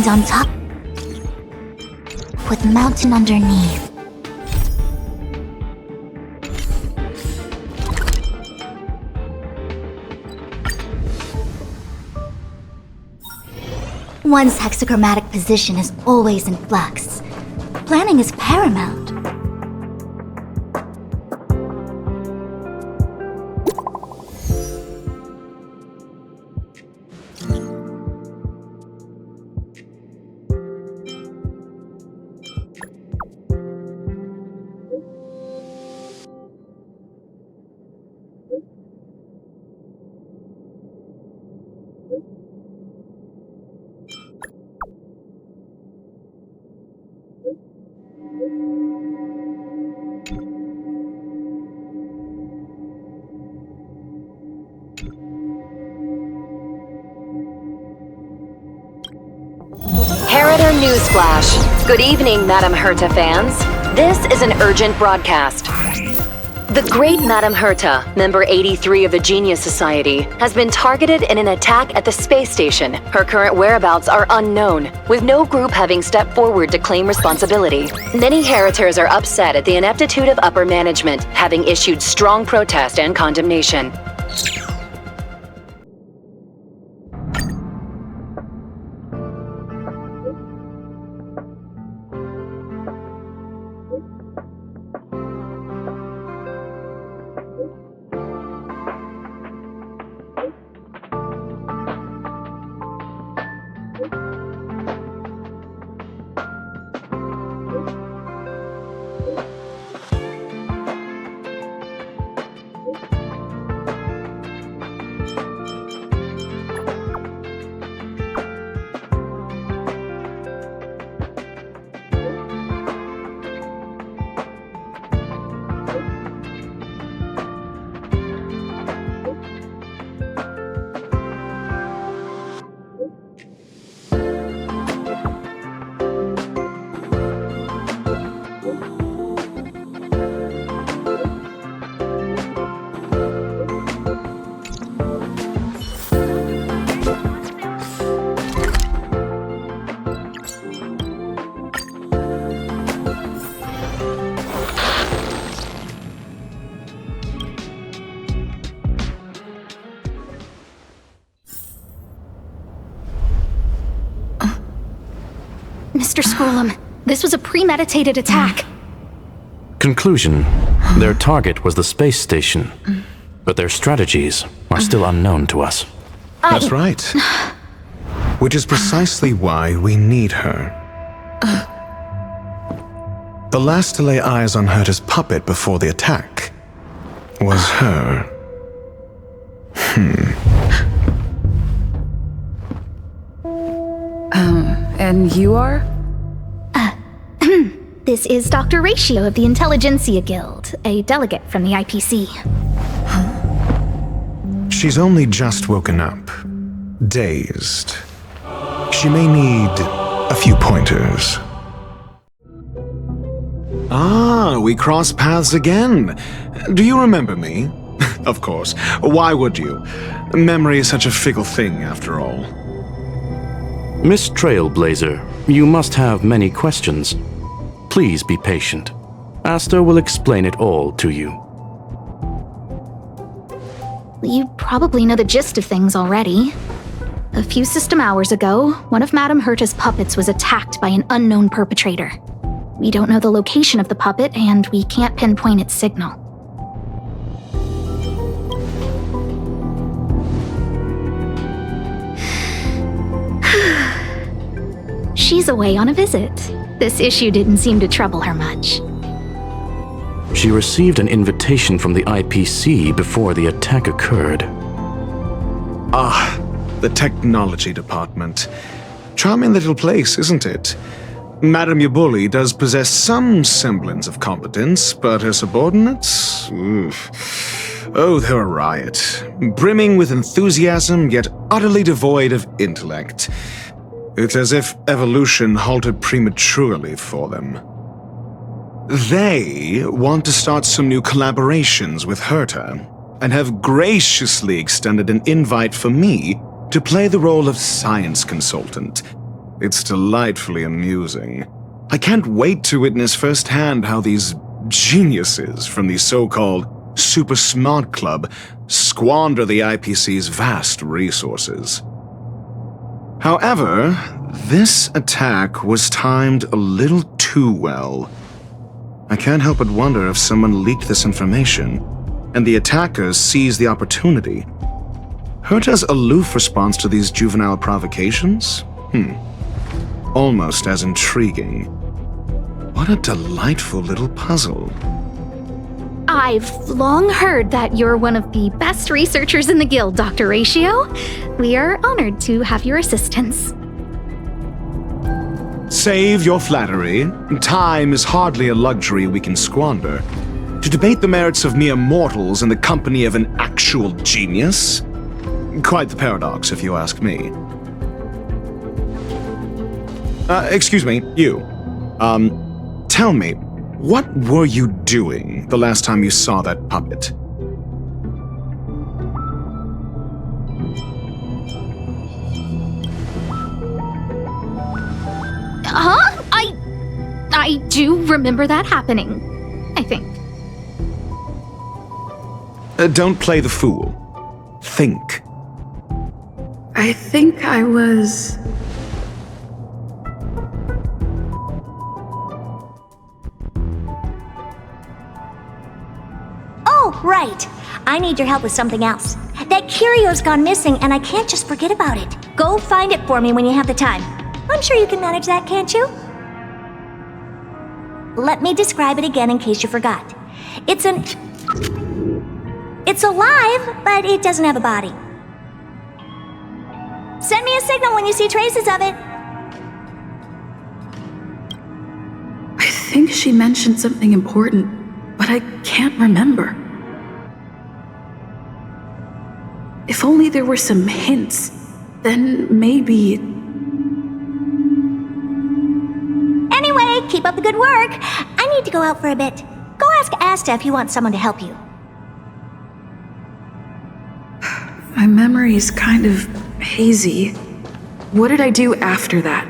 island on top, with mountain underneath. One's hexagrammatic position is always in flux. Planning is paramount. Newsflash. Good evening, Madame Herta fans. This is an urgent broadcast. The great Madame Herta, member 83 of the Genius Society, has been targeted in an attack at the space station. Her current whereabouts are unknown, with no group having stepped forward to claim responsibility. Many Heritors are upset at the ineptitude of upper management, having issued strong protest and condemnation. Mr. Scrollum, this was a premeditated attack. Conclusion: their target was the space station, but their strategies are still unknown to us. That's right. Which is precisely why we need her. The last to lay eyes on Herta's puppet before the attack was her. And you are? This is Dr. Ratio of the Intelligentsia Guild, a delegate from the IPC. She's only just woken up, dazed. She may need a few pointers. Ah, we cross paths again. Do you remember me? Of course. Why would you? Memory is such a fickle thing, after all. Miss Trailblazer, you must have many questions. Please be patient. Astor will explain it all to you. You probably know the gist of things already. A few system hours ago, one of Madame Herta's puppets was attacked by an unknown perpetrator. We don't know the location of the puppet, and we can't pinpoint its signal. She's away on a visit. This issue didn't seem to trouble her much. She received an invitation from the IPC before the attack occurred. Ah, the technology department. Charming little place, isn't it? Madame Yabuli does possess some semblance of competence, but her subordinates? Oof. Oh, they're a riot. Brimming with enthusiasm, yet utterly devoid of intellect. It's as if evolution halted prematurely for them. They want to start some new collaborations with Herta, and have graciously extended an invite for me to play the role of science consultant. It's delightfully amusing. I can't wait to witness firsthand how these geniuses from the so-called Super Smart Club squander the IPC's vast resources. However, this attack was timed a little too well. I can't help but wonder if someone leaked this information, and the attackers seized the opportunity. Herta's aloof response to these juvenile provocations? Almost as intriguing. What a delightful little puzzle. I've long heard that you're one of the best researchers in the guild, Dr. Ratio. We are honored to have your assistance. Save your flattery. Time is hardly a luxury we can squander. To debate the merits of mere mortals in the company of an actual genius? Quite the paradox, if you ask me. Excuse me, you. Tell me, what were you doing the last time you saw that puppet? I do remember that happening, I think. Don't play the fool. Think. I think I was... Oh, right. I need your help with something else. That curio's gone missing, and I can't just forget about it. Go find it for me when you have the time. I'm sure you can manage that, can't you? Let me describe it again in case you forgot. It's alive, but it doesn't have a body. Send me a signal when you see traces of it. I think she mentioned something important, but I can't remember. If only there were some hints, then maybe... Anyway, keep up the good work. I need to go out for a bit. Go ask Asta if you want someone to help you. My memory's kind of hazy. What did I do after that?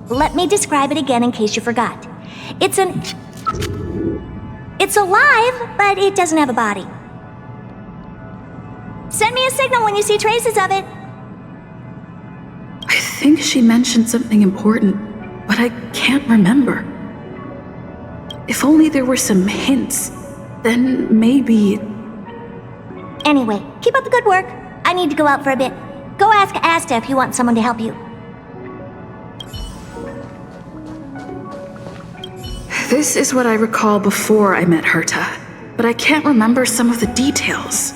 Let me describe it again in case you forgot. It's alive, but it doesn't have a body. Send me a signal when you see traces of it. I think she mentioned something important, but I can't remember. If only there were some hints, then maybe... Anyway, keep up the good work. I need to go out for a bit. Go ask Asta if you want someone to help you. This is what I recall before I met Herta, but I can't remember some of the details.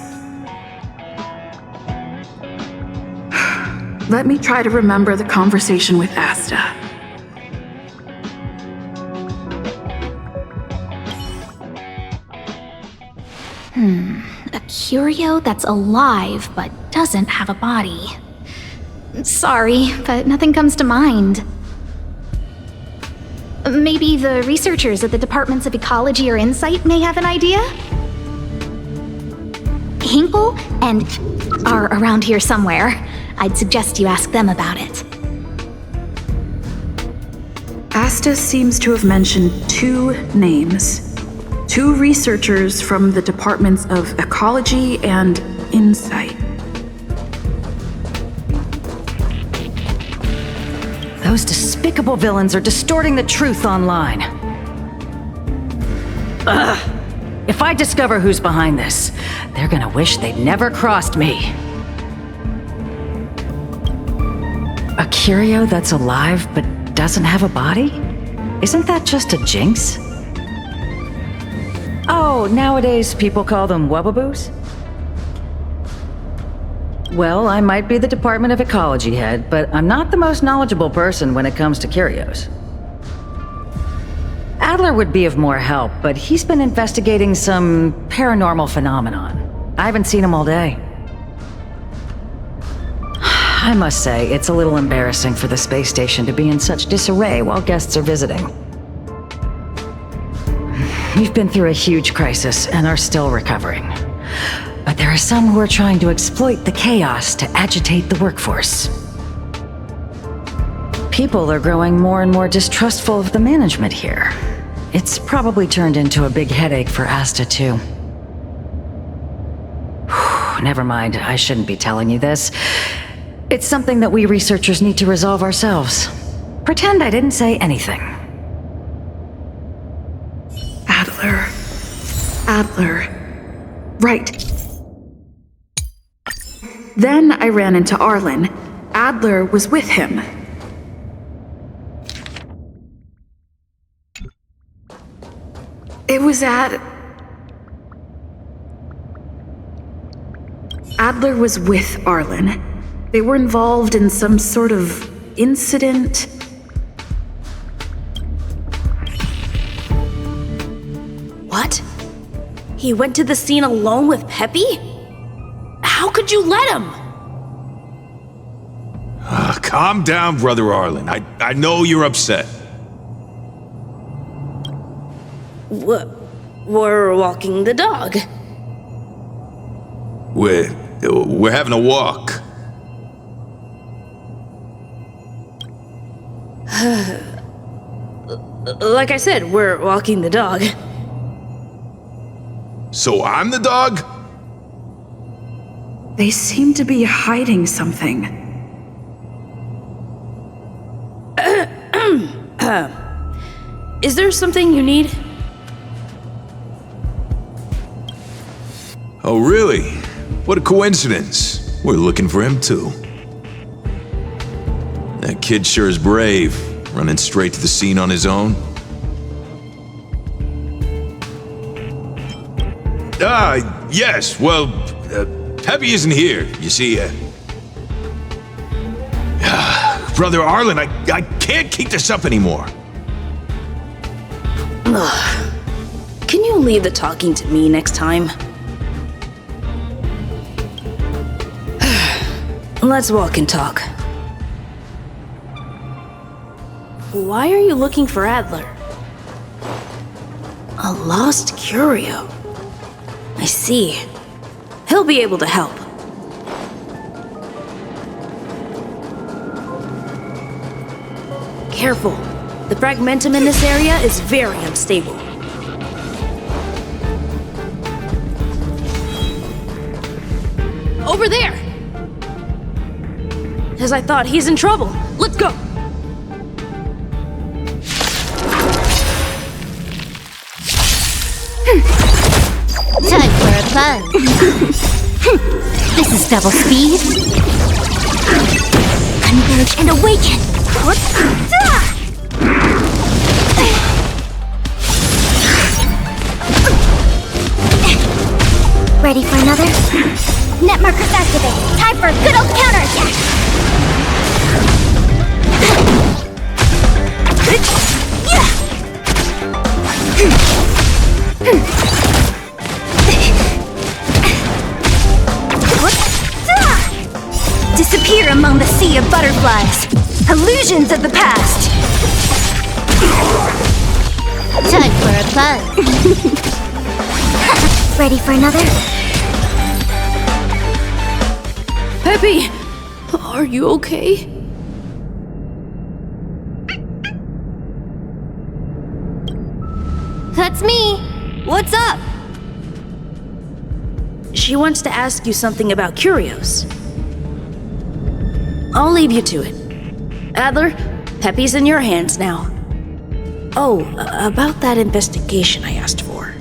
Let me try to remember the conversation with Asta. A curio that's alive but doesn't have a body. Sorry, but nothing comes to mind. Maybe the researchers at the Departments of Ecology or Insight may have an idea? Hinkle and are around here somewhere. I'd suggest you ask them about it. Asta seems to have mentioned two names. Two researchers from the Departments of Ecology and Insight. Those despicable villains are distorting the truth online. Ugh! If I discover who's behind this, they're gonna wish they'd never crossed me. A curio that's alive but doesn't have a body? Isn't that just a jinx? Oh, nowadays people call them wubbaboos? Well, I might be the Department of Ecology head, but I'm not the most knowledgeable person when it comes to curios. Adler would be of more help, but he's been investigating some paranormal phenomenon. I haven't seen him all day. I must say, it's a little embarrassing for the space station to be in such disarray while guests are visiting. We've been through a huge crisis and are still recovering. but there are some who are trying to exploit the chaos to agitate the workforce. People are growing more and more distrustful of the management here. It's probably turned into a big headache for Asta, too. Never mind, I shouldn't be telling you this. It's something that we researchers need to resolve ourselves. Pretend I didn't say anything. Adler. Right. Then I ran into Arlen. Adler was with him. It was at... Adler was with Arlen. They were involved in some sort of incident. What? He went to the scene alone with Peppy? How could you let him? Calm down, Brother Arlen. I know you're upset. We're walking the dog. We're having a walk. Like I said, we're walking the dog. So I'm the dog? They seem to be hiding something. Is there something you need? Oh, really? What a coincidence. We're looking for him, too. That kid sure is brave, running straight to the scene on his own. Yes, well, Peppy isn't here, you see. Brother Arlen, I can't keep this up anymore. Can you leave the talking to me next time? Let's walk and talk. Why are you looking for Adler? A lost curio. I see. He'll be able to help. Careful. The fragmentum in this area is very unstable. Over there! As I thought, he's in trouble. Let's go! Time for a plunge. This is double speed. Converge and awaken. Ready for another? Net markers activate. Time for a good old counterattack. Disappear among the sea of butterflies. Illusions of the past. Time for a plunge. Ready for another? Peppy! Are you okay? That's me. What's up? She wants to ask you something about curios. I'll leave you to it. Adler, Peppy's in your hands now. Oh, about that investigation I asked for.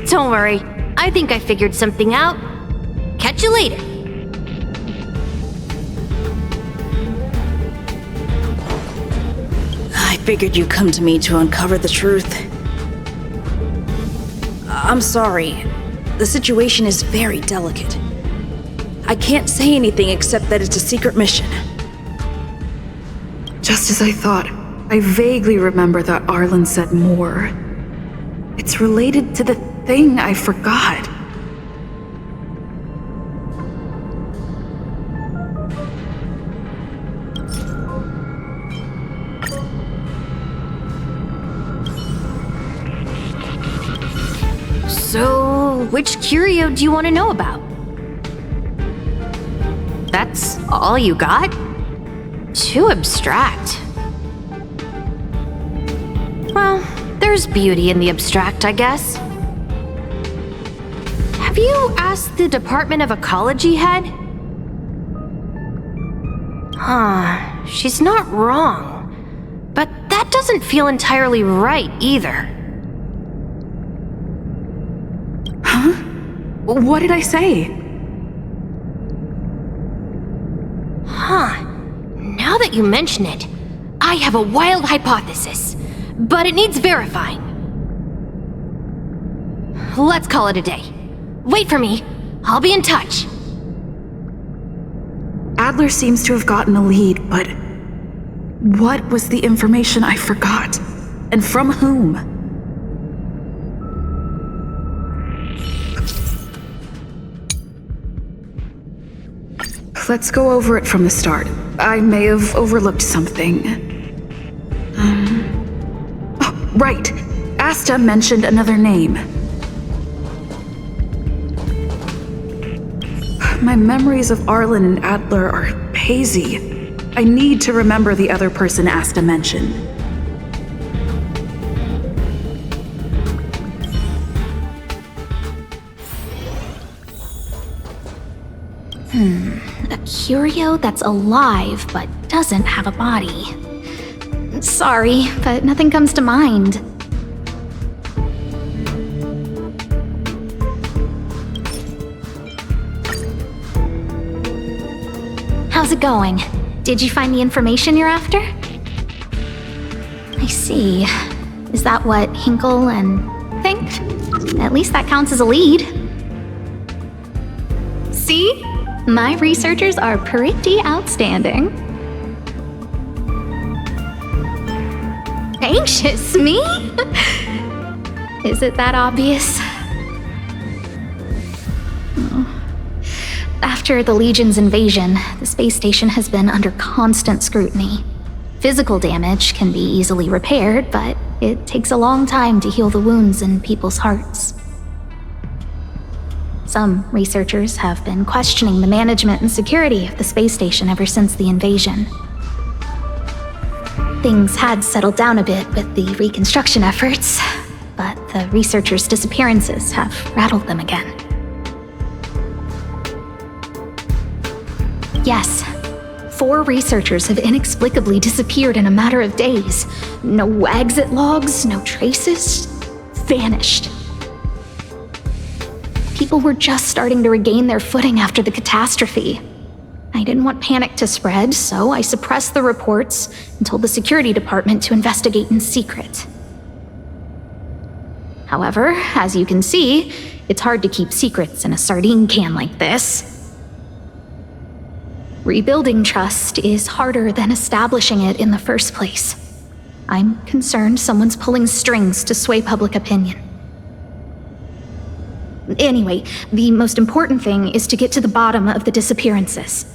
Don't worry. I think I figured something out. Catch you later. I figured you'd come to me to uncover the truth. I'm sorry. The situation is very delicate. I can't say anything except that it's a secret mission. Just as I thought, I vaguely remember that Arlen said more. It's related to the thing I forgot. So, which curio do you want to know about? That's all you got? Too abstract. Well, there's beauty in the abstract, I guess. Have you asked the Department of Ecology head? Huh, she's not wrong. But that doesn't feel entirely right either. Huh? What did I say? Huh. Now that you mention it, I have a wild hypothesis, but it needs verifying. Let's call it a day. Wait for me. I'll be in touch. Adler seems to have gotten a lead, but what was the information I forgot? And from whom? Let's go over it from the start. I may have overlooked something. Oh, right. Asta mentioned another name. My memories of Arlen and Adler are hazy. I need to remember the other person Asta mentioned. A curio that's alive but doesn't have a body. Sorry, but nothing comes to mind. How's it going? Did you find the information you're after? I see. Is that what Hinkle and think? At least that counts as a lead. See? My researchers are pretty outstanding. Anxious, me? Is it that obvious? After the Legion's invasion, the space station has been under constant scrutiny. Physical damage can be easily repaired, but it takes a long time to heal the wounds in people's hearts. Some researchers have been questioning the management and security of the space station ever since the invasion. Things had settled down a bit with the reconstruction efforts, but the researchers' disappearances have rattled them again. Yes, 4 researchers have inexplicably disappeared in a matter of days. No exit logs, no traces, vanished. People were just starting to regain their footing after the catastrophe. I didn't want panic to spread, so I suppressed the reports and told the security department to investigate in secret. However, as you can see, it's hard to keep secrets in a sardine can like this. Rebuilding trust is harder than establishing it in the first place. I'm concerned someone's pulling strings to sway public opinion. Anyway, the most important thing is to get to the bottom of the disappearances.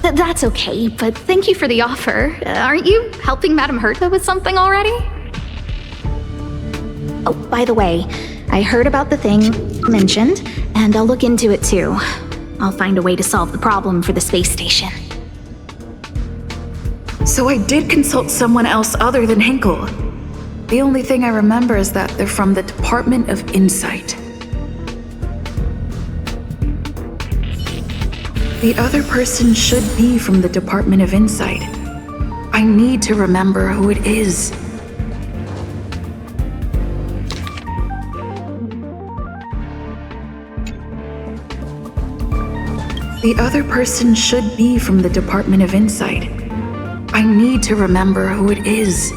That's okay, but thank you for the offer. Aren't you helping Madame Herta with something already? Oh, by the way, I heard about the thing mentioned, and I'll look into it too. I'll find a way to solve the problem for the space station. So I did consult someone else other than Hinkle. The only thing I remember is that they're from the Department of Insight. The other person should be from the Department of Insight. I need to remember who it is. The other person should be from the Department of Insight. I need to remember who it is.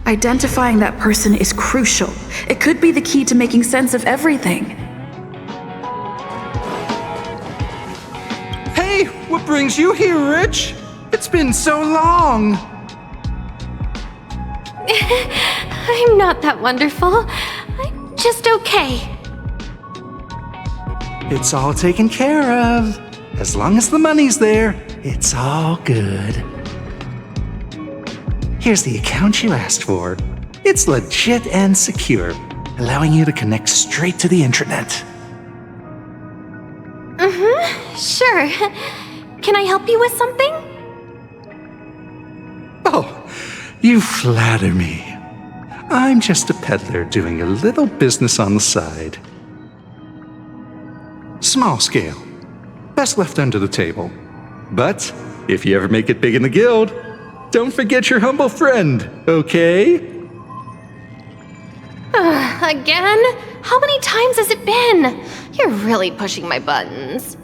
Identifying that person is crucial. It could be the key to making sense of everything. Hey, what brings you here, Rich? It's been so long. I'm not that wonderful. I'm just okay. It's all taken care of. As long as the money's there, it's all good. Here's the account you asked for. It's legit and secure, allowing you to connect straight to the intranet. Sure. Can I help you with something? Oh, you flatter me. I'm just a peddler doing a little business on the side. Small scale. Best left under the table. But if you ever make it big in the guild, don't forget your humble friend, okay? Again? How many times has it been? You're really pushing my buttons.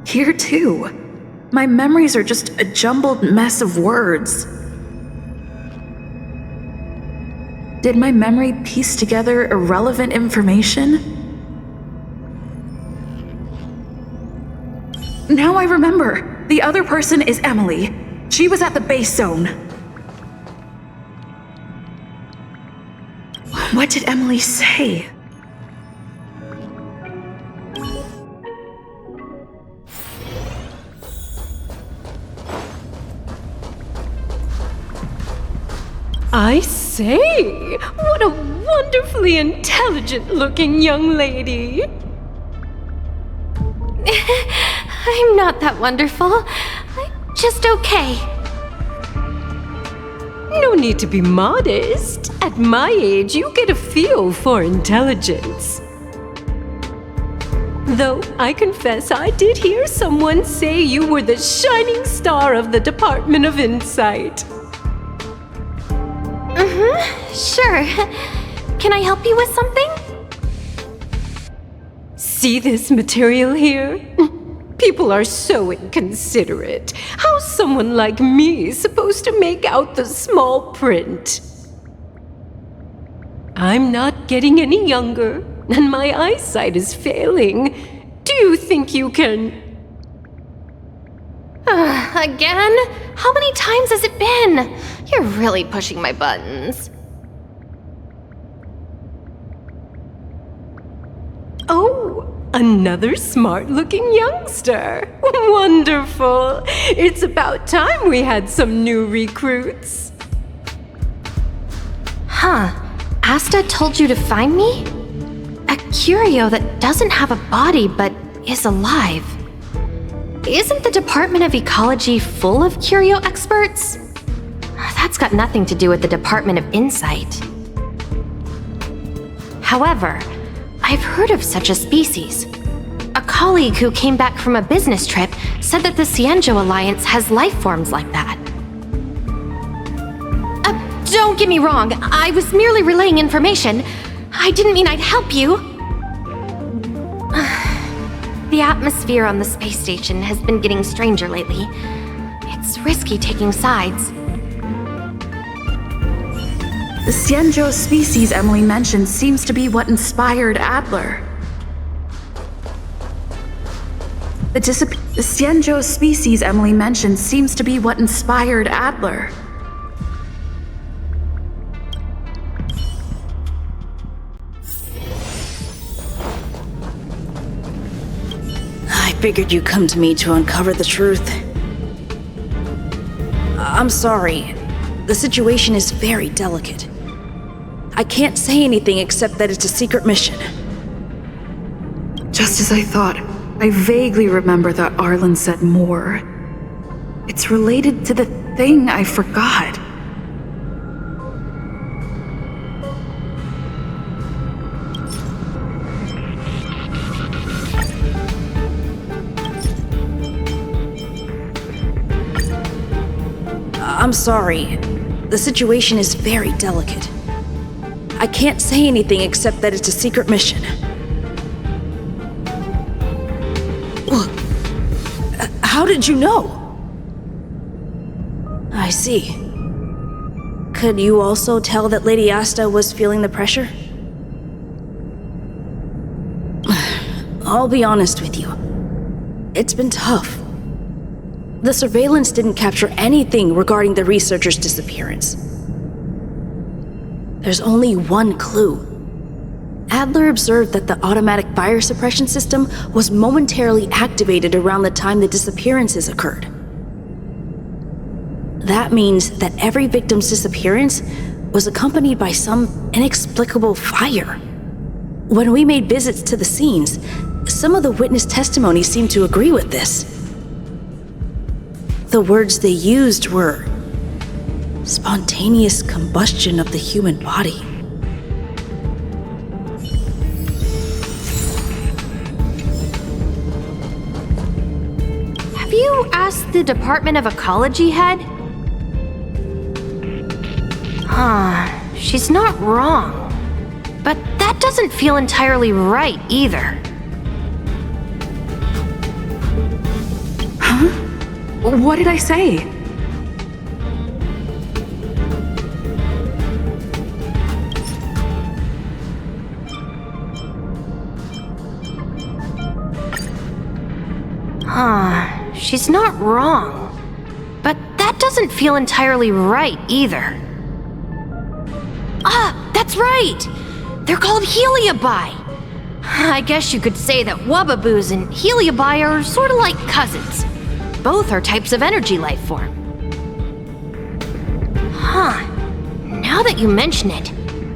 Here too. My memories are just a jumbled mess of words. Did my memory piece together irrelevant information? Now I remember. The other person is Emily. She was at the base zone. What did Emily say? I say, what a wonderfully intelligent-looking young lady. I'm not that wonderful. I'm just okay. No need to be modest. At my age, you get a feel for intelligence. Though I confess I did hear someone say you were the shining star of the Department of Insight. Sure. Can I help you with something? See this material here? People are so inconsiderate. How's someone like me supposed to make out the small print? I'm not getting any younger, and my eyesight is failing. Do you think you can... Again? How many times has it been? You're really pushing my buttons. Oh, another smart-looking youngster. Wonderful. It's about time we had some new recruits. Asta told you to find me? A curio that doesn't have a body but is alive. Isn't the Department of Ecology full of curio experts? That's got nothing to do with the Department of Insight. However, I've heard of such a species. A colleague who came back from a business trip said that the Cienjo Alliance has life forms like that. Don't get me wrong, I was merely relaying information. I didn't mean I'd help you. The atmosphere on the space station has been getting stranger lately. It's risky taking sides. The Cienjo species Emily mentioned seems to be what inspired Adler. The Cienjo species Emily mentioned seems to be what inspired Adler. I figured you'd come to me to uncover the truth. I'm sorry. The situation is very delicate. I can't say anything except that it's a secret mission. Just as I thought, I vaguely remember that Arlen said more. It's related to the thing I forgot. I'm sorry. The situation is very delicate. I can't say anything except that it's a secret mission. How did you know? I see. Could you also tell that Lady Asta was feeling the pressure? I'll be honest with you. It's been tough. The surveillance didn't capture anything regarding the researcher's disappearance. There's only one clue. Adler observed that the automatic fire suppression system was momentarily activated around the time the disappearances occurred. That means that every victim's disappearance was accompanied by some inexplicable fire. When we made visits to the scenes, some of the witness testimony seemed to agree with this. The words they used were spontaneous combustion of the human body. Have you asked the Department of Ecology head? She's not wrong. But that doesn't feel entirely right either. Huh? What did I say? She's not wrong. But that doesn't feel entirely right either. That's right! They're called Heliobi. I guess you could say that Wubbaboos and Heliobi are sort of like cousins. Both are types of energy life form. Now that you mention it,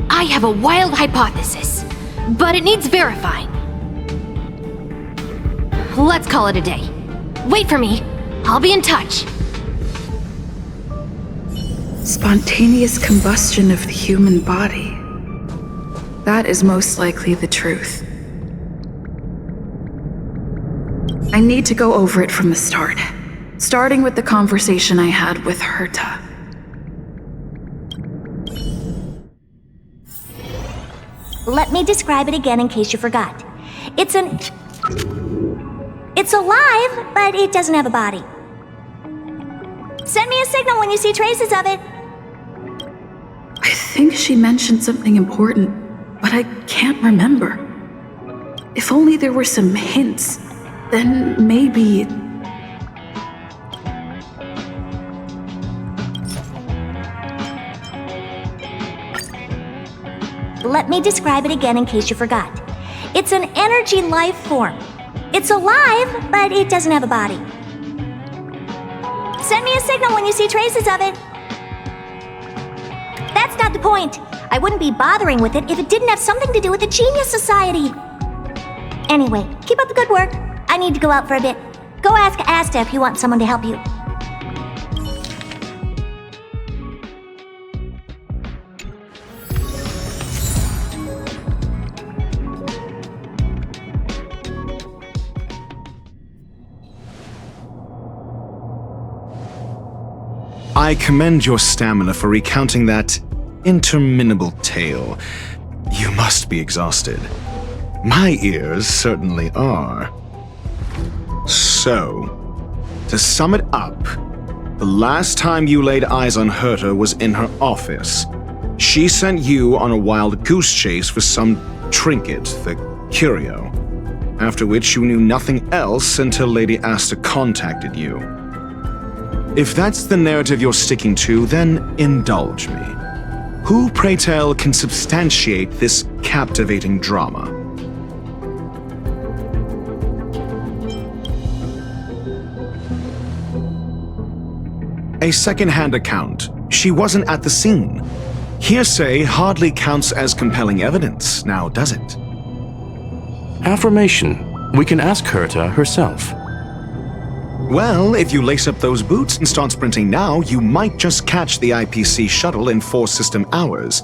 I have a wild hypothesis, but it needs verifying. Let's call it a day. Wait for me. I'll be in touch. Spontaneous combustion of the human body. That is most likely the truth. I need to go over it from the start, starting with the conversation I had with Herta. Let me describe it again in case you forgot. It's alive, but it doesn't have a body. Send me a signal when you see traces of it. I think she mentioned something important, but I can't remember. If only there were some hints, then maybe... Let me describe it again in case you forgot. It's an energy life form. It's alive, but it doesn't have a body. Send me a signal when you see traces of it. That's not the point. I wouldn't be bothering with it if it didn't have something to do with the Genius Society. Anyway, keep up the good work. I need to go out for a bit. Go ask Asta if you want someone to help you. I commend your stamina for recounting that interminable tale. You must be exhausted. My ears certainly are. So, to sum it up, the last time you laid eyes on Herta was in her office. She sent you on a wild goose chase for some trinket, the curio, after which you knew nothing else until Lady Asta contacted you. If that's the narrative you're sticking to, then indulge me. Who, pray tell, can substantiate this captivating drama? A second-hand account. She wasn't at the scene. Hearsay hardly counts as compelling evidence, now does it? Affirmation. We can ask Herta herself. Well, if you lace up those boots and start sprinting now, you might just catch the IPC shuttle in 4 system hours.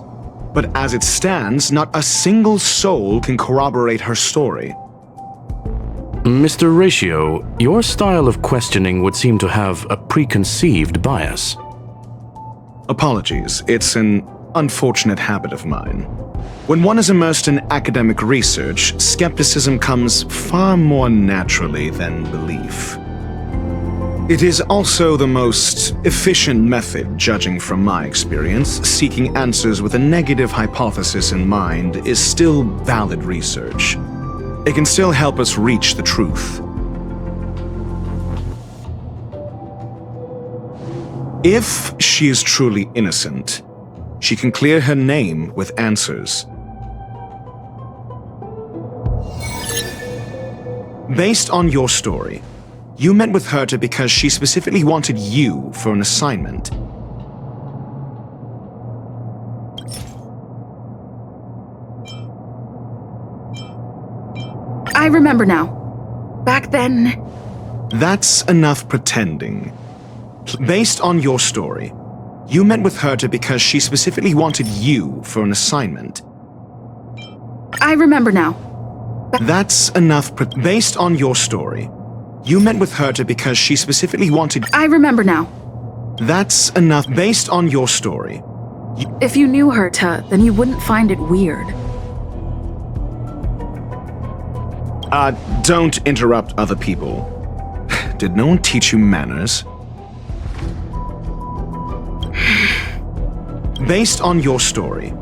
But as it stands, not a single soul can corroborate her story. Mr. Ratio, your style of questioning would seem to have a preconceived bias. Apologies, it's an unfortunate habit of mine. When one is immersed in academic research, skepticism comes far more naturally than belief. It is also the most efficient method, judging from my experience. Seeking answers with a negative hypothesis in mind is still valid research. It can still help us reach the truth. If she is truly innocent, she can clear her name with answers. Based on your story, You met with Herta because she specifically wanted you for an assignment. I remember now. Back then... That's enough pretending. Based on your story, you met with Herta because she specifically wanted you for an assignment. I remember now. That's enough based on your story. You met with Herta because she specifically wanted... I remember now. That's enough based on your story. If you knew Herta, then you wouldn't find it weird. Don't interrupt other people. Did no one teach you manners? Based on your story,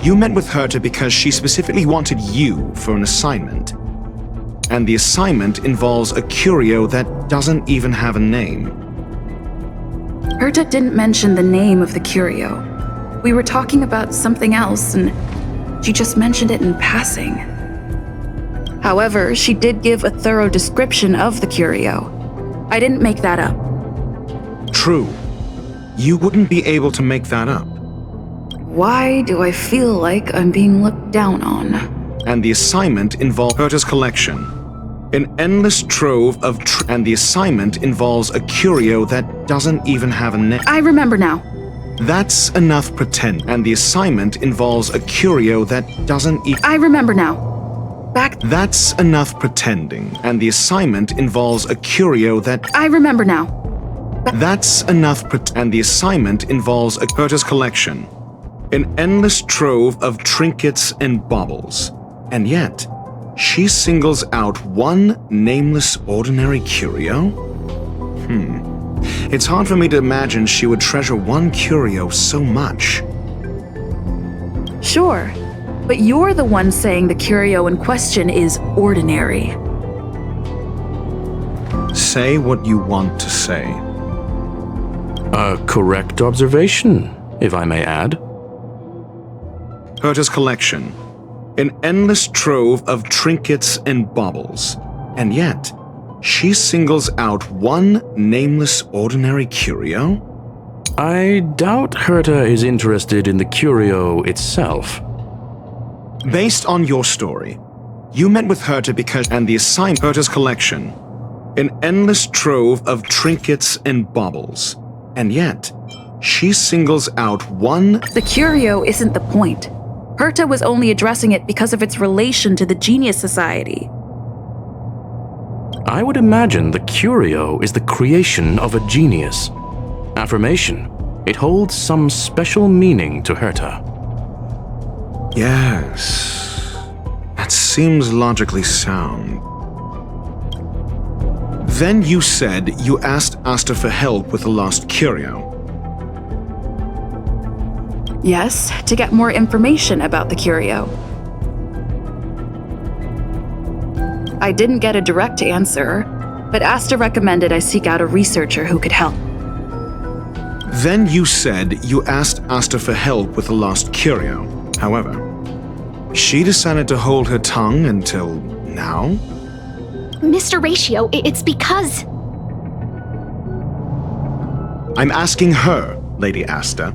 you met with Herta because she specifically wanted you for an assignment. And the assignment involves a curio that doesn't even have a name. Herta didn't mention the name of the curio. We were talking about something else, and she just mentioned it in passing. However, she did give a thorough description of the curio. I didn't make that up. True. You wouldn't be able to make that up. Why do I feel like I'm being looked down on? And the assignment involves Herta's collection. An endless trove of and the assignment involves a curio that doesn't even have a name. I remember now. That's enough pretend. And the assignment involves a curio that doesn't even... I remember now. That's enough pretending. And the assignment involves a curio that... I remember now. That's enough and the assignment involves a Herta's collection. An endless trove of trinkets and baubles. And yet, she singles out one nameless ordinary curio? It's hard for me to imagine she would treasure one curio so much. Sure, but you're the one saying the curio in question is ordinary. Say what you want to say. A correct observation, if I may add. Herta's collection. An endless trove of trinkets and baubles. And yet, she singles out one nameless ordinary curio? I doubt Herta is interested in the curio itself. Based on your story, you met with Herta because... And the assignment... Herta's collection. An endless trove of trinkets and baubles. And yet, she singles out one... The curio isn't the point. Herta was only addressing it because of its relation to the Genius Society. I would imagine the curio is the creation of a genius. Affirmation. It holds some special meaning to Herta. Yes. That seems logically sound. Then you said you asked Asta for help with the lost curio. Yes, to get more information about the curio. I didn't get a direct answer, but Asta recommended I seek out a researcher who could help. Then you said you asked Asta for help with the lost curio. However, she decided to hold her tongue until now? Mr. Ratio, it's because... I'm asking her, Lady Asta.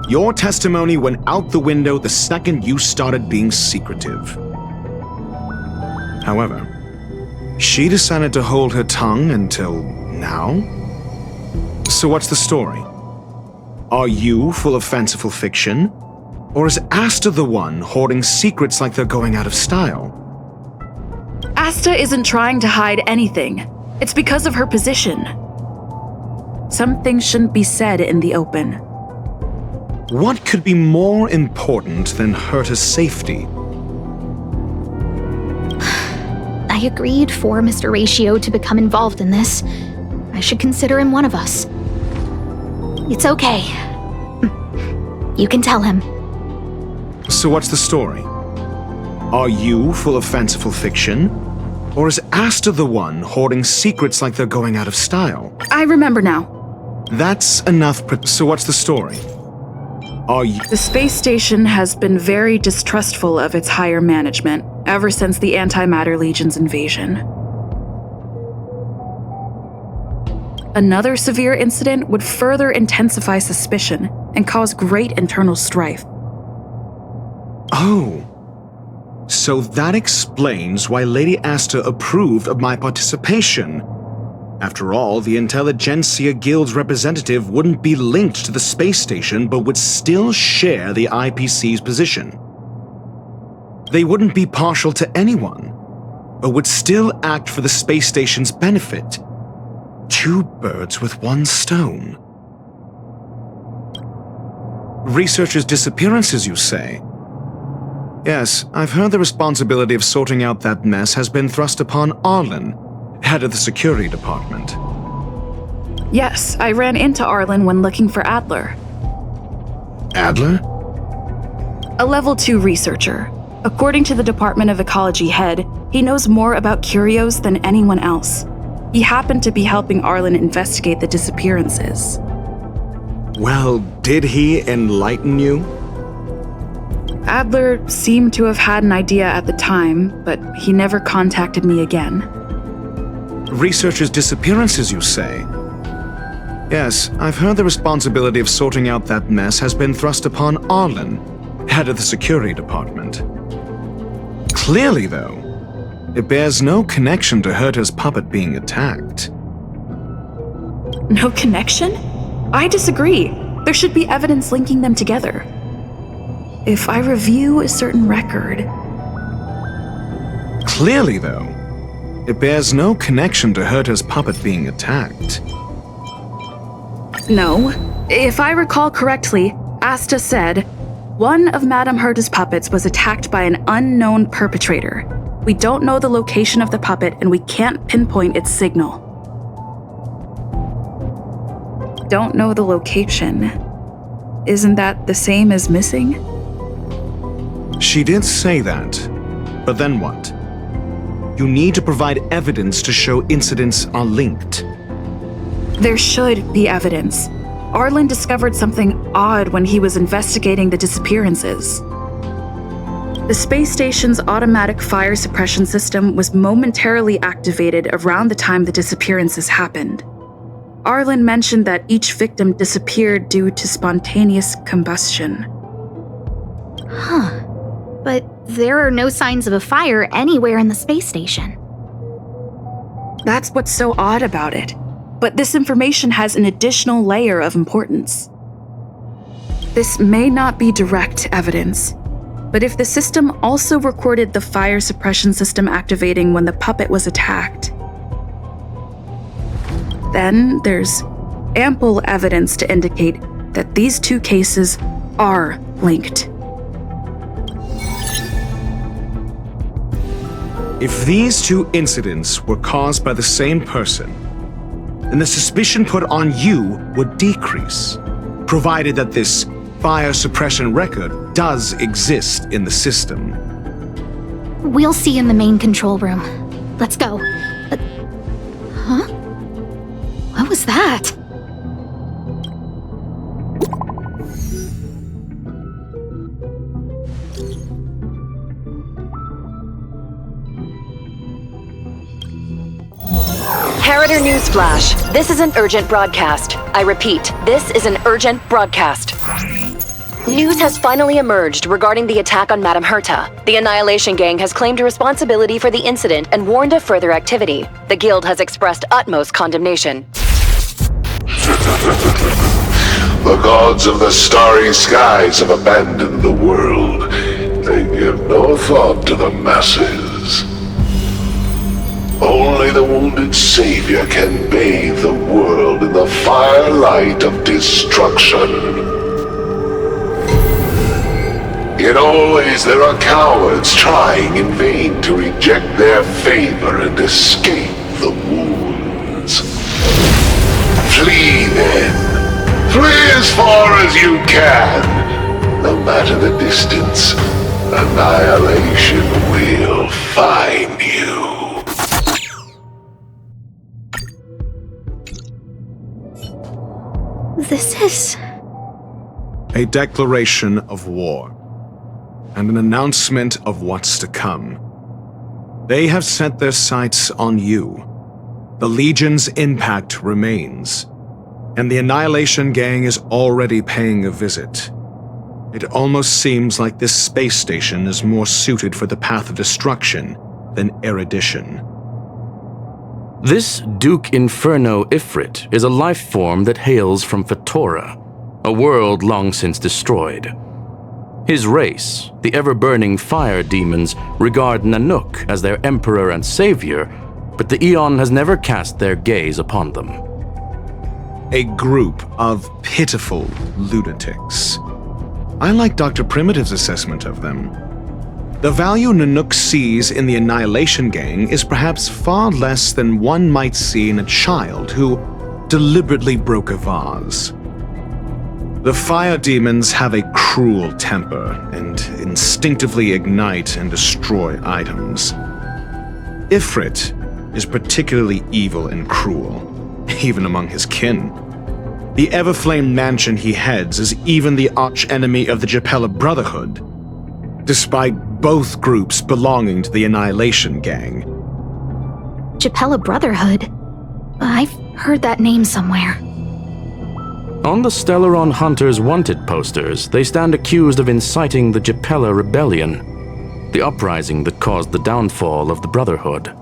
Your testimony went out the window the second you started being secretive. However, she decided to hold her tongue until now? So what's the story? Are you full of fanciful fiction? Or is Asta the one hoarding secrets like they're going out of style? Asta isn't trying to hide anything. It's because of her position. Some things shouldn't be said in the open. What could be more important than Herta's safety? I agreed for Mr. Ratio to become involved in this. I should consider him one of us. It's okay. You can tell him. So what's the story? Are you full of fanciful fiction? Or is Asta the one hoarding secrets like they're going out of style? I remember now. That's enough. So what's the story? Are you... The space station has been very distrustful of its higher management ever since the Antimatter Legion's invasion. Another severe incident would further intensify suspicion and cause great internal strife. Oh. So that explains why Lady Asta approved of my participation. After all, the Intelligentsia Guild's representative wouldn't be linked to the space station but would still share the IPC's position. They wouldn't be partial to anyone, but would still act for the space station's benefit. Two birds with one stone. Researchers' disappearances, you say? Yes, I've heard the responsibility of sorting out that mess has been thrust upon Arlen, head of the security department. Yes, I ran into Arlen when looking for Adler. Adler? A level 2 researcher. According to the Department of Ecology head, he knows more about curios than anyone else. He happened to be helping Arlen investigate the disappearances. Well, did he enlighten you? Adler seemed to have had an idea at the time, but he never contacted me again. Researchers' disappearances, you say? Yes, I've heard the responsibility of sorting out that mess has been thrust upon Arlen, head of the security department. Clearly, though, it bears no connection to Herta's puppet being attacked. No connection? I disagree. There should be evidence linking them together. If I review a certain record... Clearly, though, it bears no connection to Herta's puppet being attacked. No. If I recall correctly, Asta said, one of Madame Herta's puppets was attacked by an unknown perpetrator. We don't know the location of the puppet and we can't pinpoint its signal. Don't know the location. Isn't that the same as missing? She did say that, but then what? You need to provide evidence to show incidents are linked. There should be evidence. Arlen discovered something odd when he was investigating the disappearances. The space station's automatic fire suppression system was momentarily activated around the time the disappearances happened. Arlen mentioned that each victim disappeared due to spontaneous combustion. Huh. But there are no signs of a fire anywhere in the space station. That's what's so odd about it. But this information has an additional layer of importance. This may not be direct evidence, but if the system also recorded the fire suppression system activating when the puppet was attacked, then there's ample evidence to indicate that these two cases are linked. If these two incidents were caused by the same person, then the suspicion put on you would decrease, provided that this fire suppression record does exist in the system. We'll see in the main control room. Let's go. Huh? What was that? Harrider Newsflash. This is an urgent broadcast. I repeat, this is an urgent broadcast. News has finally emerged regarding the attack on Madame Herta. The Annihilation Gang has claimed responsibility for the incident and warned of further activity. The Guild has expressed utmost condemnation. The gods of the starry skies have abandoned the world. They give no thought to the masses. Only the wounded savior can bathe the world in the firelight of destruction. Yet always there are cowards trying in vain to reject their favor and escape the wounds. Flee then. Flee as far as you can. No matter the distance, annihilation will find you. This is... A declaration of war, and an announcement of what's to come. They have set their sights on you, The Legion's impact remains, and the Annihilation Gang is already paying a visit. It almost seems like this space station is more suited for the path of destruction than erudition. This Duke Inferno Ifrit is a life form that hails from Fatora, a world long since destroyed. His race, the ever-burning fire demons, regard Nanook as their emperor and savior, but the Eon has never cast their gaze upon them. A group of pitiful lunatics. I like Dr. Primitive's assessment of them. The value Nanook sees in the Annihilation Gang is perhaps far less than one might see in a child who deliberately broke a vase. The fire demons have a cruel temper and instinctively ignite and destroy items. Ifrit is particularly evil and cruel, even among his kin. The Everflame mansion he heads is even the arch-enemy of the Japella Brotherhood, despite both groups belonging to the Annihilation Gang. Japella Brotherhood? I've heard that name somewhere. On the Stellaron Hunters wanted posters, they stand accused of inciting the Japella Rebellion, the uprising that caused the downfall of the Brotherhood.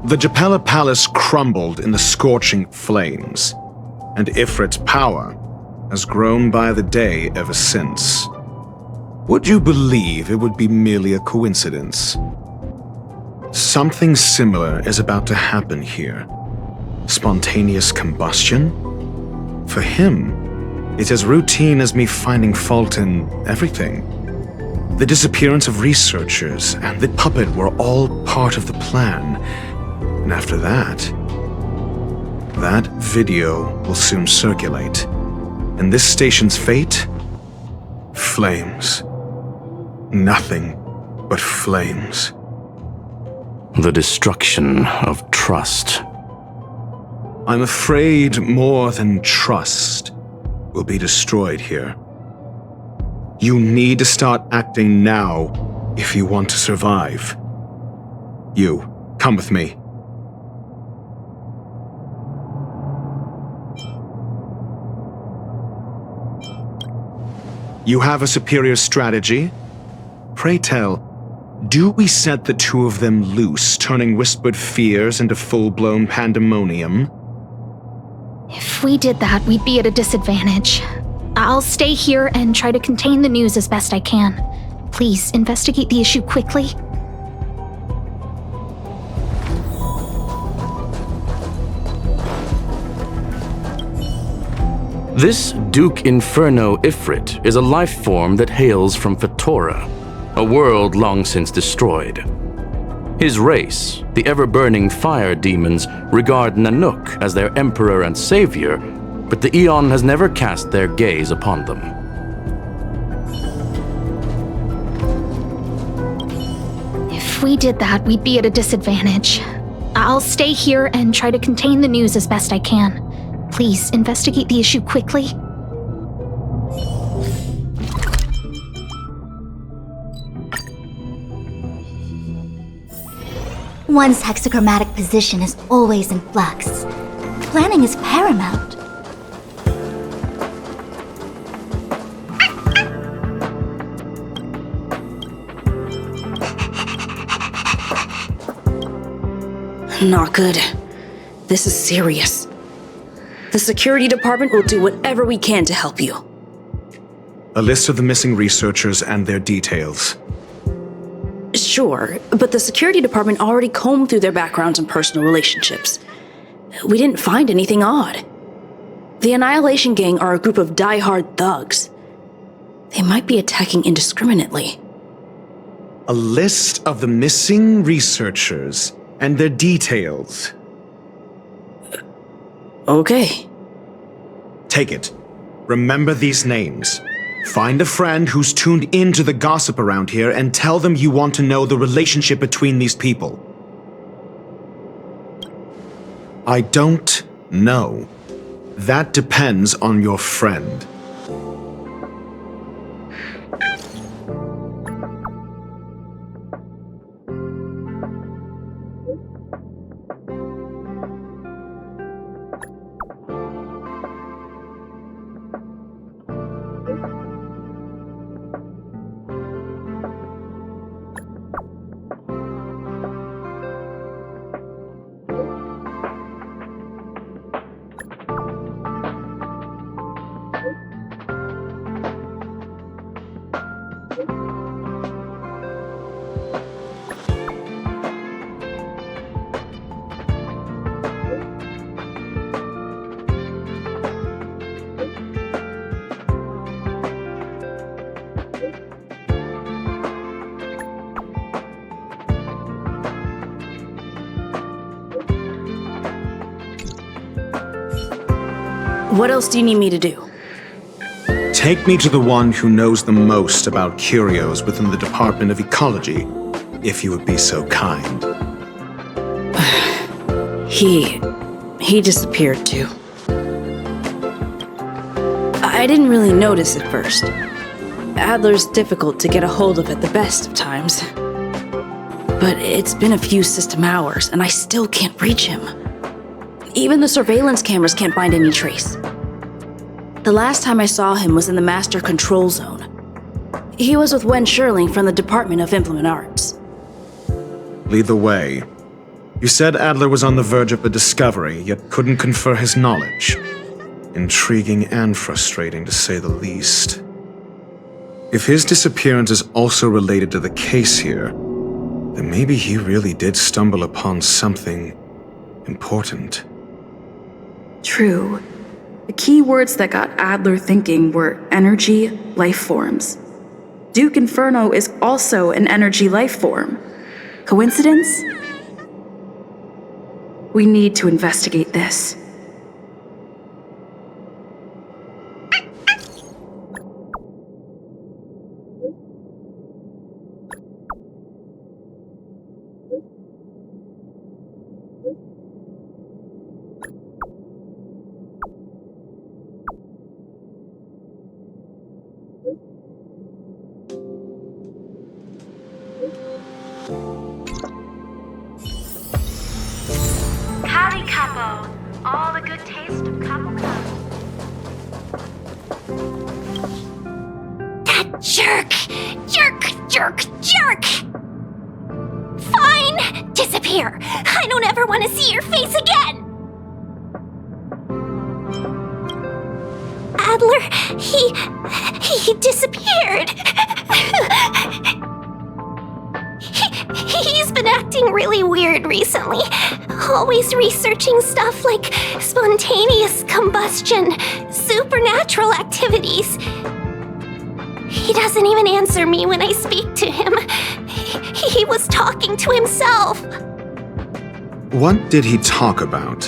The Japella Palace crumbled in the scorching flames, and Ifrit's power has grown by the day ever since. Would you believe it would be merely a coincidence? Something similar is about to happen here. Spontaneous combustion? For him, it's as routine as me finding fault in everything. The disappearance of researchers and the puppet were all part of the plan. And after that video will soon circulate. And this station's fate? Flames. Nothing but flames. The destruction of trust. I'm afraid more than trust will be destroyed here. You need to start acting now if you want to survive. You, come with me. You have a superior strategy? Pray tell, do we set the two of them loose, turning whispered fears into full-blown pandemonium? If we did that, we'd be at a disadvantage. I'll stay here and try to contain the news as best I can. Please, investigate the issue quickly. This Duke Inferno Ifrit is a life form that hails from Fatora, a world long since destroyed. His race, the ever-burning fire demons, regard Nanook as their emperor and savior, but the Eon has never cast their gaze upon them. If we did that, we'd be at a disadvantage. I'll stay here and try to contain the news as best I can. Please, investigate the issue quickly. One's hexachromatic position is always in flux. Planning is paramount. Not good. This is serious. The security department will do whatever we can to help you. A list of the missing researchers and their details. Sure, but the security department already combed through their backgrounds and personal relationships. We didn't find anything odd. The Annihilation Gang are a group of die-hard thugs. They might be attacking indiscriminately. A list of the missing researchers and their details. Okay. Take it. Remember these names. Find a friend who's tuned into the gossip around here and tell them you want to know the relationship between these people. I don't know. That depends on your friend. What else do you need me to do? Take me to the one who knows the most about curios within the Department of Ecology, if you would be so kind. He disappeared too. I didn't really notice at first. Adler's difficult to get a hold of at the best of times. But it's been a few system hours, and I still can't reach him. Even the surveillance cameras can't find any trace. The last time I saw him was in the Master Control Zone. He was with Wen Sherling from the Department of Implement Arts. Lead the way. You said Adler was on the verge of a discovery, yet couldn't confer his knowledge. Intriguing and frustrating, to say the least. If his disappearance is also related to the case here, then maybe he really did stumble upon something important. True. The key words that got Adler thinking were energy, life forms. Duke Inferno is also an energy life form. Coincidence? We need to investigate this. Howdy, Capo. All the good taste of Capo Cup. That jerk! Jerk! Fine! Disappear! I don't ever want to see your face again! Adler, he disappeared. He's been acting really weird recently. Always researching stuff like spontaneous combustion, supernatural activities. He doesn't even answer me when I speak to him. He was talking to himself. What did he talk about?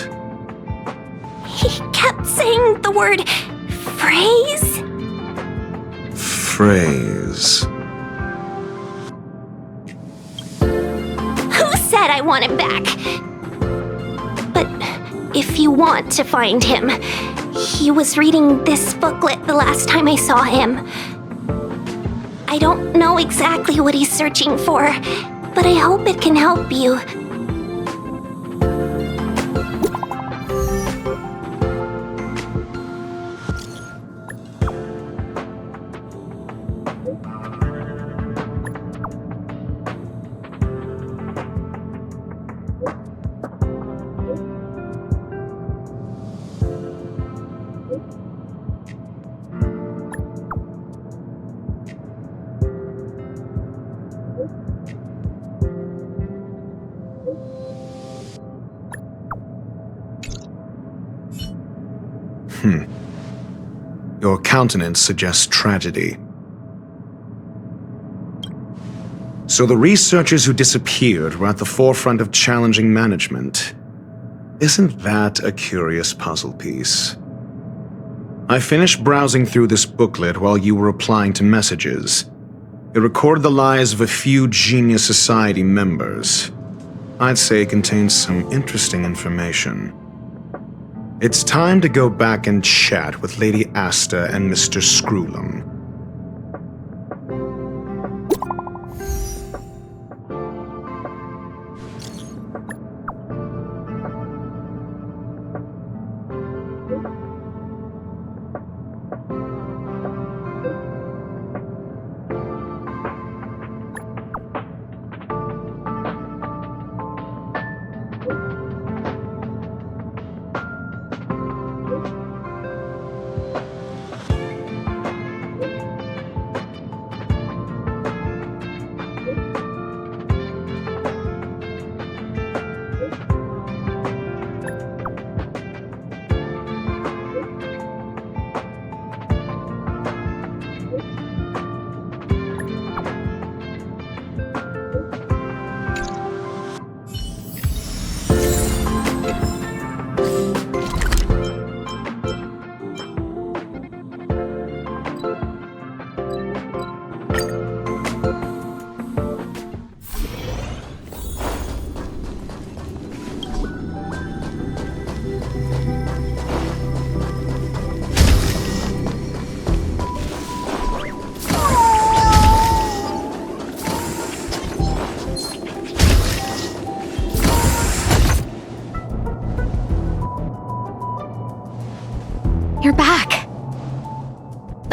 He kept saying the word phrase. Phrase. Who said I want him back? But if you want to find him, he was reading this booklet the last time I saw him. I don't know exactly what he's searching for, but I hope it can help you. Your countenance suggests tragedy. So the researchers who disappeared were at the forefront of challenging management. Isn't that a curious puzzle piece? I finished browsing through this booklet while you were replying to messages. It recorded the lives of a few Genius Society members. I'd say it contains some interesting information. It's time to go back and chat with Lady Asta and Mr. Screwlum.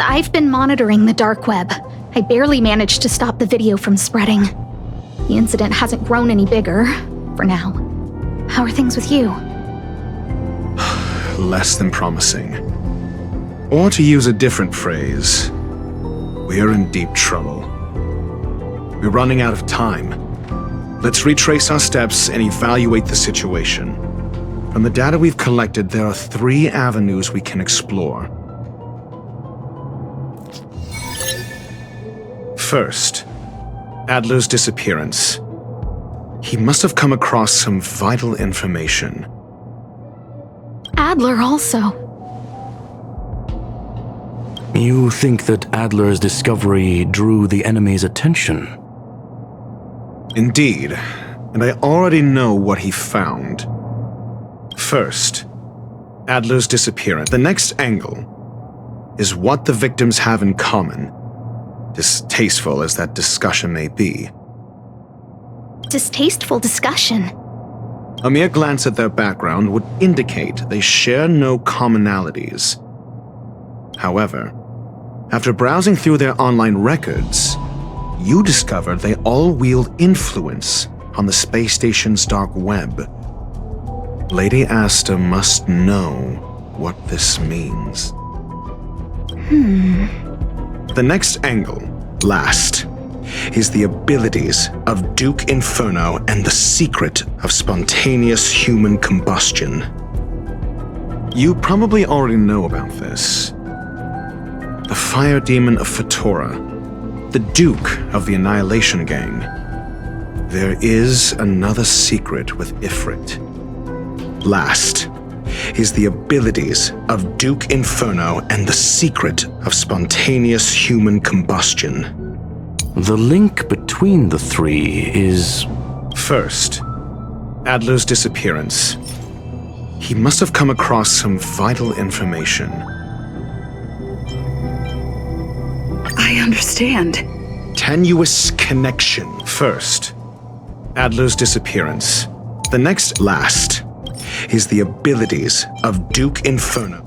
I've been monitoring the dark web. I barely managed to stop the video from spreading. The incident hasn't grown any bigger, for now. How are things with you? Less than promising. Or to use a different phrase, we're in deep trouble. We're running out of time. Let's retrace our steps and evaluate the situation. From the data we've collected, there are 3 avenues we can explore. First, Adler's disappearance. He must have come across some vital information. Adler also. You think that Adler's discovery drew the enemy's attention? Indeed, and I already know what he found. First, Adler's disappearance. The next angle is what the victims have in common, distasteful as that discussion may be. Distasteful discussion? A mere glance at their background would indicate they share no commonalities. However, after browsing through their online records, you discovered they all wield influence on the space station's dark web. Lady Asta must know what this means. The next angle, last, is the abilities of Duke Inferno and the secret of spontaneous human combustion. You probably already know about this. The fire demon of Fetora, the Duke of the Annihilation Gang. There is another secret with Ifrit. Last is the abilities of Duke Inferno and the secret of spontaneous human combustion. The link between the 3 is... First, Adler's disappearance. He must have come across some vital information. I understand. Tenuous connection. First, Adler's disappearance. The next, last, is the abilities of Duke Inferno.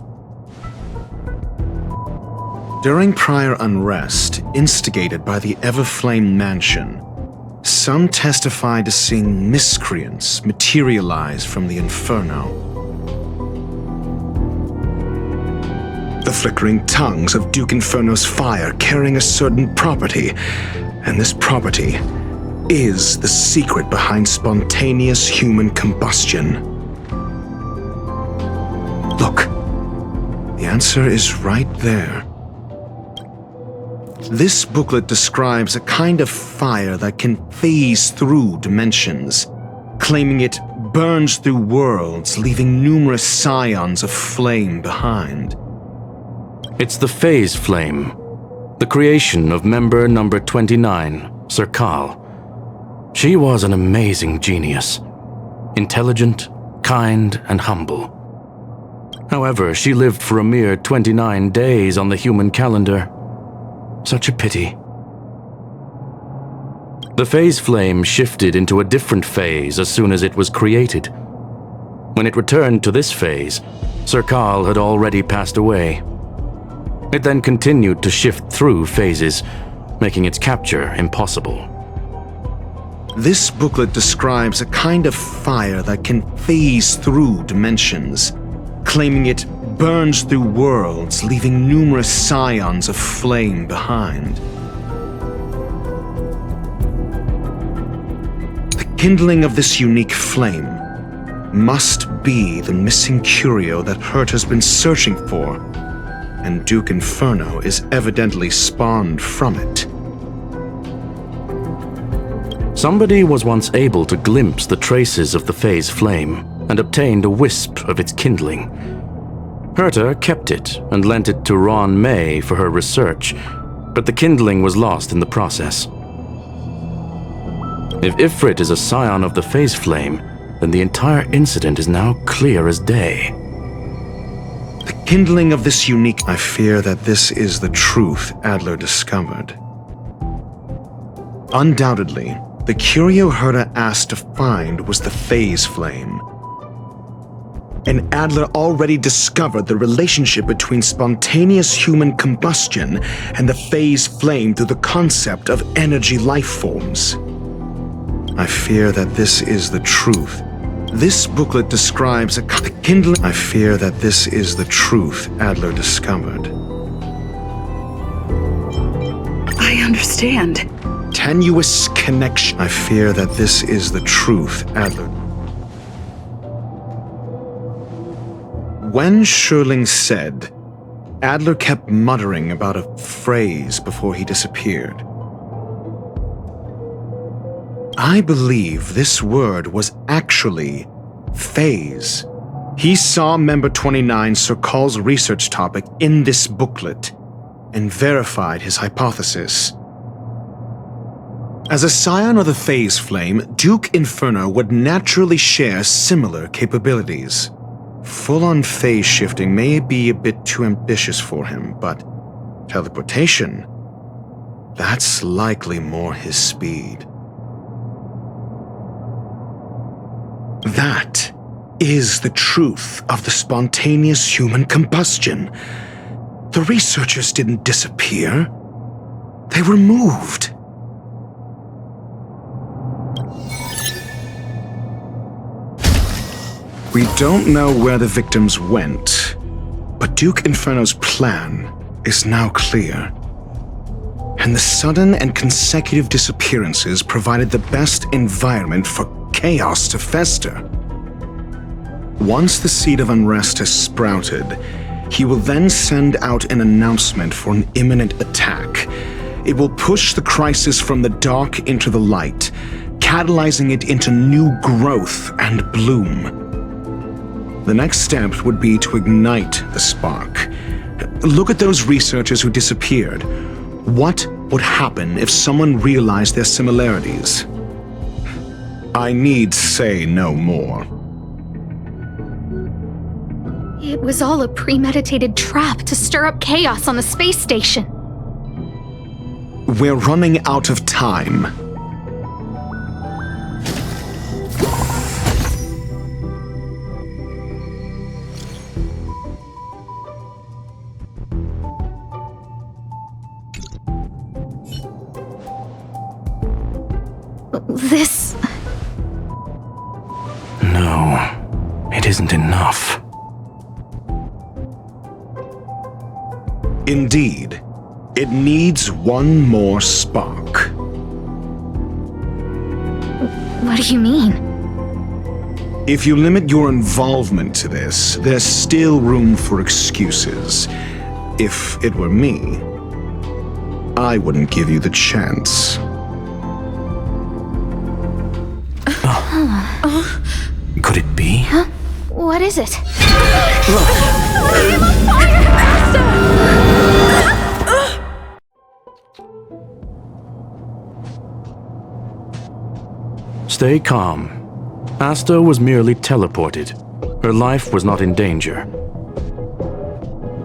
During prior unrest, instigated by the Everflame Mansion, some testified to seeing miscreants materialize from the Inferno. The flickering tongues of Duke Inferno's fire carrying a certain property, and this property is the secret behind spontaneous human combustion. Look, the answer is right there. This booklet describes a kind of fire that can phase through dimensions, claiming it burns through worlds, leaving numerous scions of flame behind. It's the phase flame, the creation of member number 29, Serkal. She was an amazing genius, intelligent, kind, and humble. However, she lived for a mere 29 days on the human calendar. Such a pity. The phase flame shifted into a different phase as soon as it was created. When it returned to this phase, Serkal had already passed away. It then continued to shift through phases, making its capture impossible. This booklet describes a kind of fire that can phase through dimensions, claiming it burns through worlds, leaving numerous scions of flame behind. The kindling of this unique flame must be the missing curio that Hurt has been searching for, and Duke Inferno is evidently spawned from it. Somebody was once able to glimpse the traces of the phase flame and obtained a wisp of its kindling. Herta kept it and lent it to Ron May for her research, but the kindling was lost in the process. If Ifrit is a scion of the phase flame, then the entire incident is now clear as day. The kindling of this unique... I fear that this is the truth Adler discovered. Undoubtedly, the curio Herta asked to find was the phase flame. and Adler already discovered the relationship between spontaneous human combustion and the phase flame through the concept of energy life forms. I fear that this is the truth. This booklet describes a kindling. I fear that this is the truth Adler discovered. I understand. Tenuous connection. I fear that this is the truth Adler. When Schurling said, Adler kept muttering about a phrase before he disappeared. I believe this word was actually phase. He saw member 29 Sir Call's research topic in this booklet and verified his hypothesis. As a scion of the phase flame, Duke Inferno would naturally share similar capabilities. Full-on phase shifting may be a bit too ambitious for him, but teleportation, that's likely more his speed. That is the truth of the spontaneous human combustion. The researchers didn't disappear. They were moved. We don't know where the victims went, but Duke Inferno's plan is now clear. And the sudden and consecutive disappearances provided the best environment for chaos to fester. Once the seed of unrest has sprouted, he will then send out an announcement for an imminent attack. It will push the crisis from the dark into the light, catalyzing it into new growth and bloom. The next step would be to ignite the spark. Look at those researchers who disappeared. What would happen if someone realized their similarities? I need say no more. It was all a premeditated trap to stir up chaos on the space station. We're running out of time. This... No, it isn't enough. Indeed, it needs one more spark. What do you mean? If you limit your involvement to this, there's still room for excuses. If it were me, I wouldn't give you the chance. Could it be? Huh? What is it? Stay calm. Asta was merely teleported. Her life was not in danger.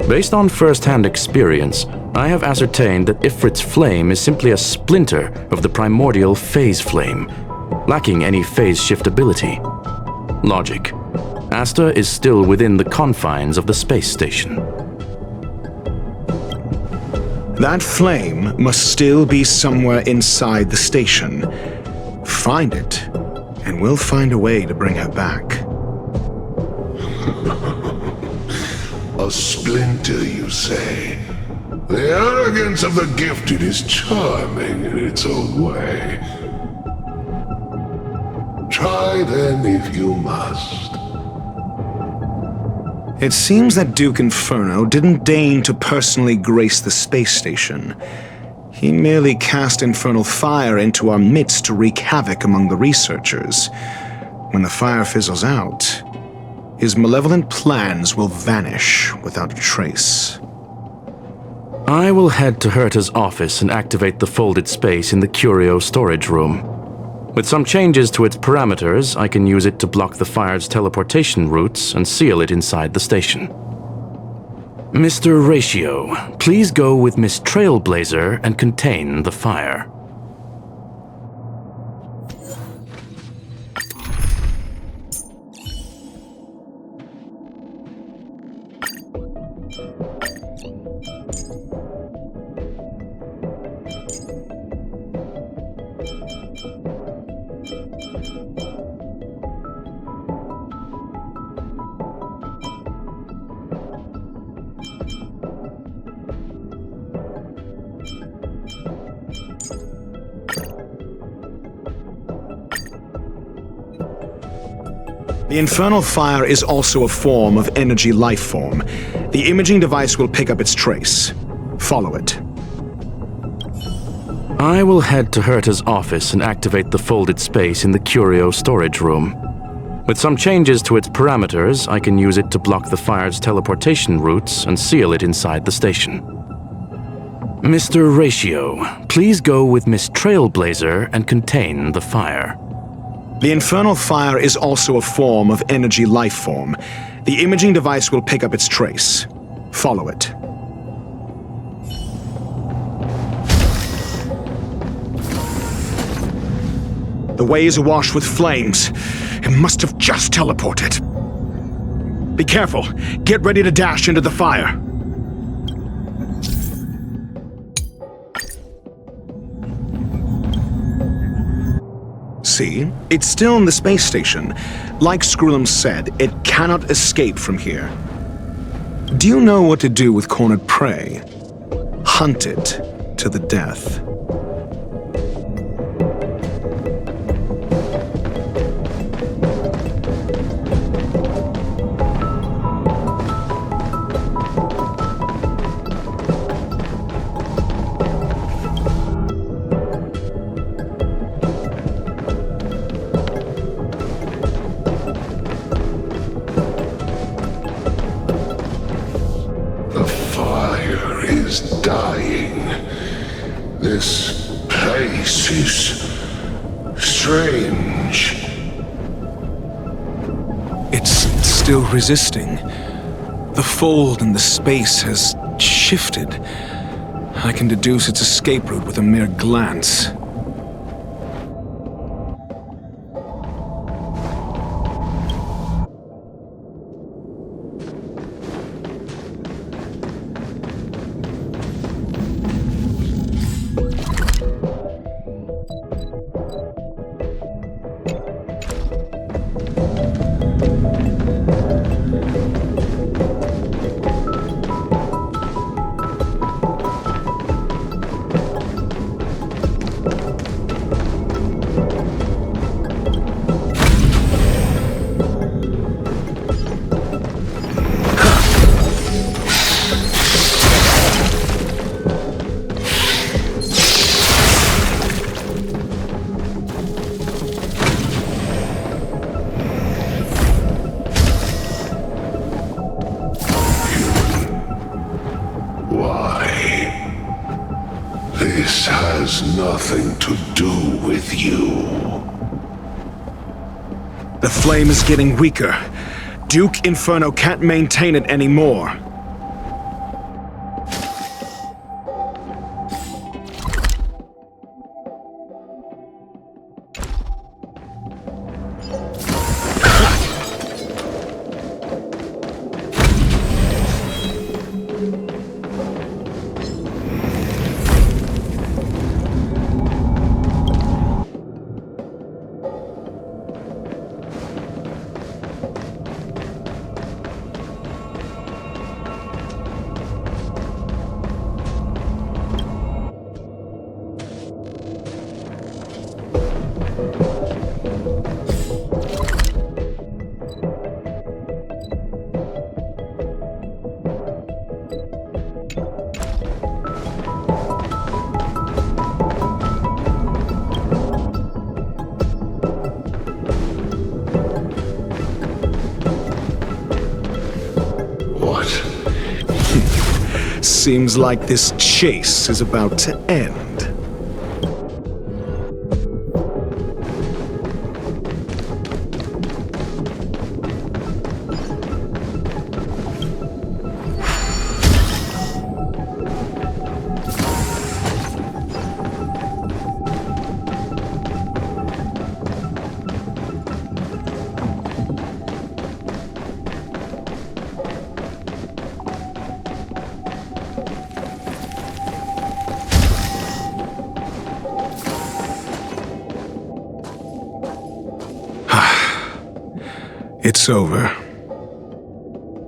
Based on first-hand experience, I have ascertained that Ifrit's flame is simply a splinter of the primordial phase flame, lacking any phase shift ability. Logic. Asta is still within the confines of the space station. That flame must still be somewhere inside the station. Find it, and we'll find a way to bring her back. A splinter, you say? The arrogance of the gifted is charming in its own way. Try then if you must. It seems that Duke Inferno didn't deign to personally grace the space station. He merely cast infernal fire into our midst to wreak havoc among the researchers. When the fire fizzles out, his malevolent plans will vanish without a trace. I will head to Herta's office and activate the folded space in the curio storage room. With some changes to its parameters, I can use it to block the fire's teleportation routes and seal it inside the station. Mr. Ratio, please go with Miss Trailblazer and contain the fire. The infernal fire is also a form of energy life form. The imaging device will pick up its trace. Follow it. I will head to Herta's office and activate the folded space in the curio storage room. With some changes to its parameters, I can use it to block the fire's teleportation routes and seal it inside the station. Mr. Ratio, please go with Miss Trailblazer and contain the fire. The infernal fire is also a form of energy life form. The imaging device will pick up its trace. Follow it. The way is awash with flames. It must have just teleported. Be careful. Get ready to dash into the fire. See? It's still in the space station. Like Skrullum said, it cannot escape from here. Do you know what to do with cornered prey? Hunt it to the death. This place is strange. It's still resisting. The fold in the space has shifted. I can deduce its escape route with a mere glance. This has nothing to do with you. The flame is getting weaker. Duke Inferno can't maintain it anymore. Seems like this chase is about to end. It's over.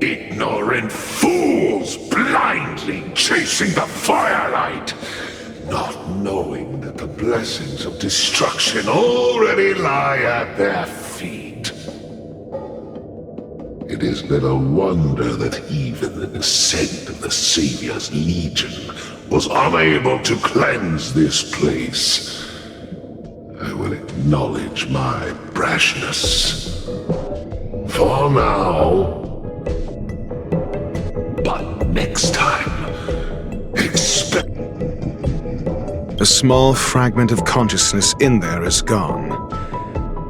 Ignorant fools blindly chasing the firelight, not knowing that the blessings of destruction already lie at their feet. It is little wonder that even the descent of the Savior's Legion was unable to cleanse this place. I will acknowledge my brashness. For now. But next time, expect... A small fragment of consciousness in there is gone.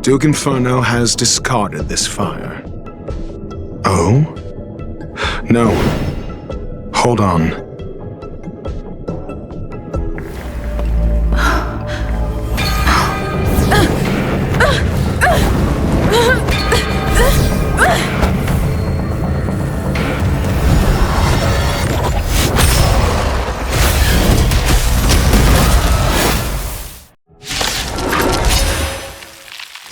Duke Inferno has discarded this fire. Oh? No. Hold on.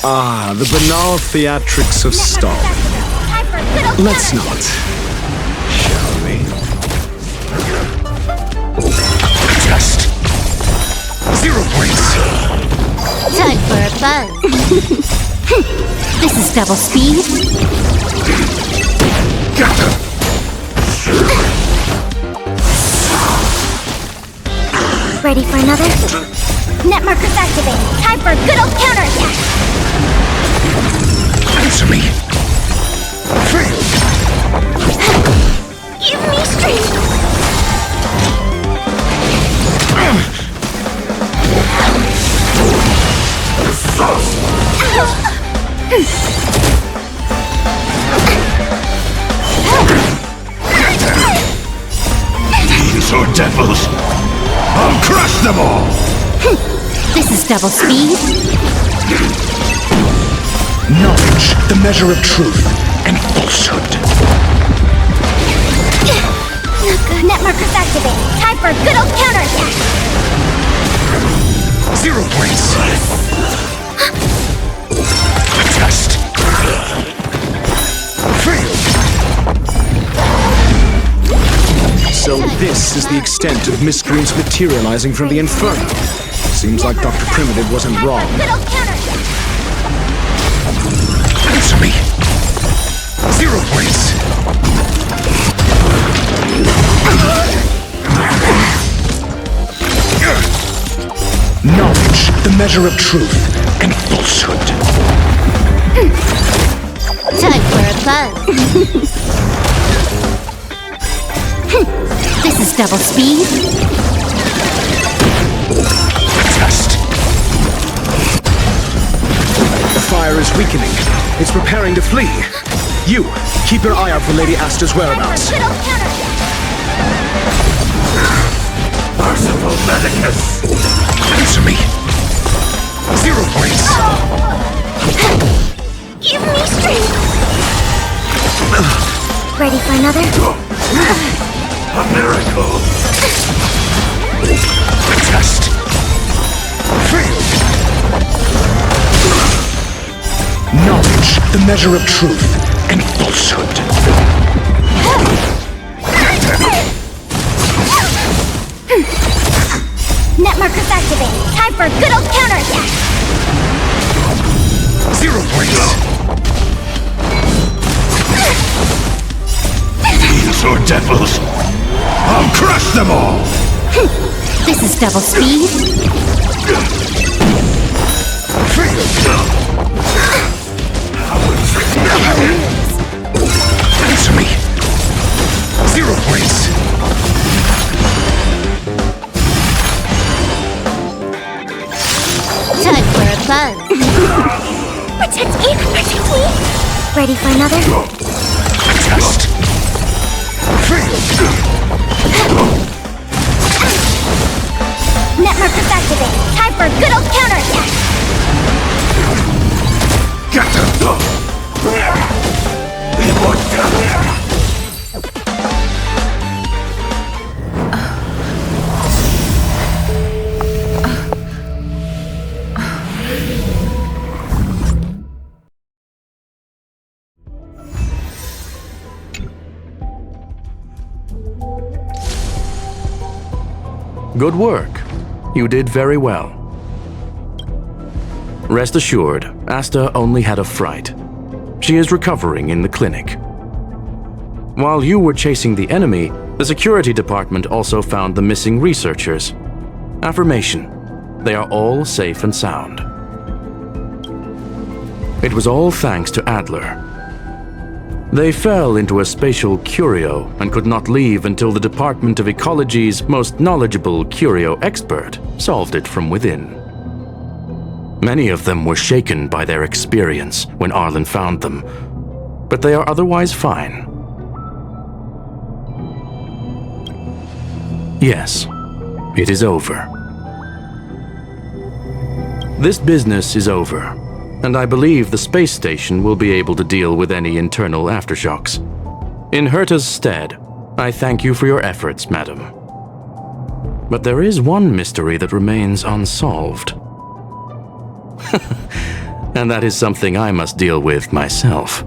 Ah, the banal theatrics of stalling. Let's not, shall we? Just 0 points. Time for a buzz. This is double speed. Ready for another? Net markers activated. Time for a good old counterattack. Answer me. Give me strength. These are devils. I'll crush them all. This is double speed. Knowledge, the measure of truth and falsehood. Net markers activated. Time for a good old counterattack. 0 points. Test. So this is the extent of miscreants materializing from the Inferno. Seems like Dr. Primitive wasn't wrong. Answer me. 0 points. Knowledge, the measure of truth and falsehood. Time for a buzz. This is double speed. Test. The fire is weakening. It's preparing to flee. You, keep your eye out for Lady Asta's whereabouts. Merciful Medicus. Answer me. 0 points. Give me strength. Ready for another? A miracle. Test. Failed. Knowledge, the measure of truth and falsehood. Net markers activated. Time for a good old counterattack. 0 points. These are devils. I'll crush them all. This is double speed. Answer me. 0 points. Time for a buzz. Protect me! Protect me! Ready for another? Test. Net markers activated. Time for a good old counterattack. Get them. Good work. You did very well. Rest assured, Asta only had a fright. She is recovering in the clinic. While you were chasing the enemy, the security department also found the missing researchers. Affirmation: they are all safe and sound. It was all thanks to Adler. They fell into a spatial curio and could not leave until the Department of Ecology's most knowledgeable curio expert solved it from within. Many of them were shaken by their experience when Arlen found them, but they are otherwise fine. Yes, it is over. This business is over, and I believe the space station will be able to deal with any internal aftershocks. In Herta's stead, I thank you for your efforts, madam. But there is one mystery that remains unsolved. And that is something I must deal with myself.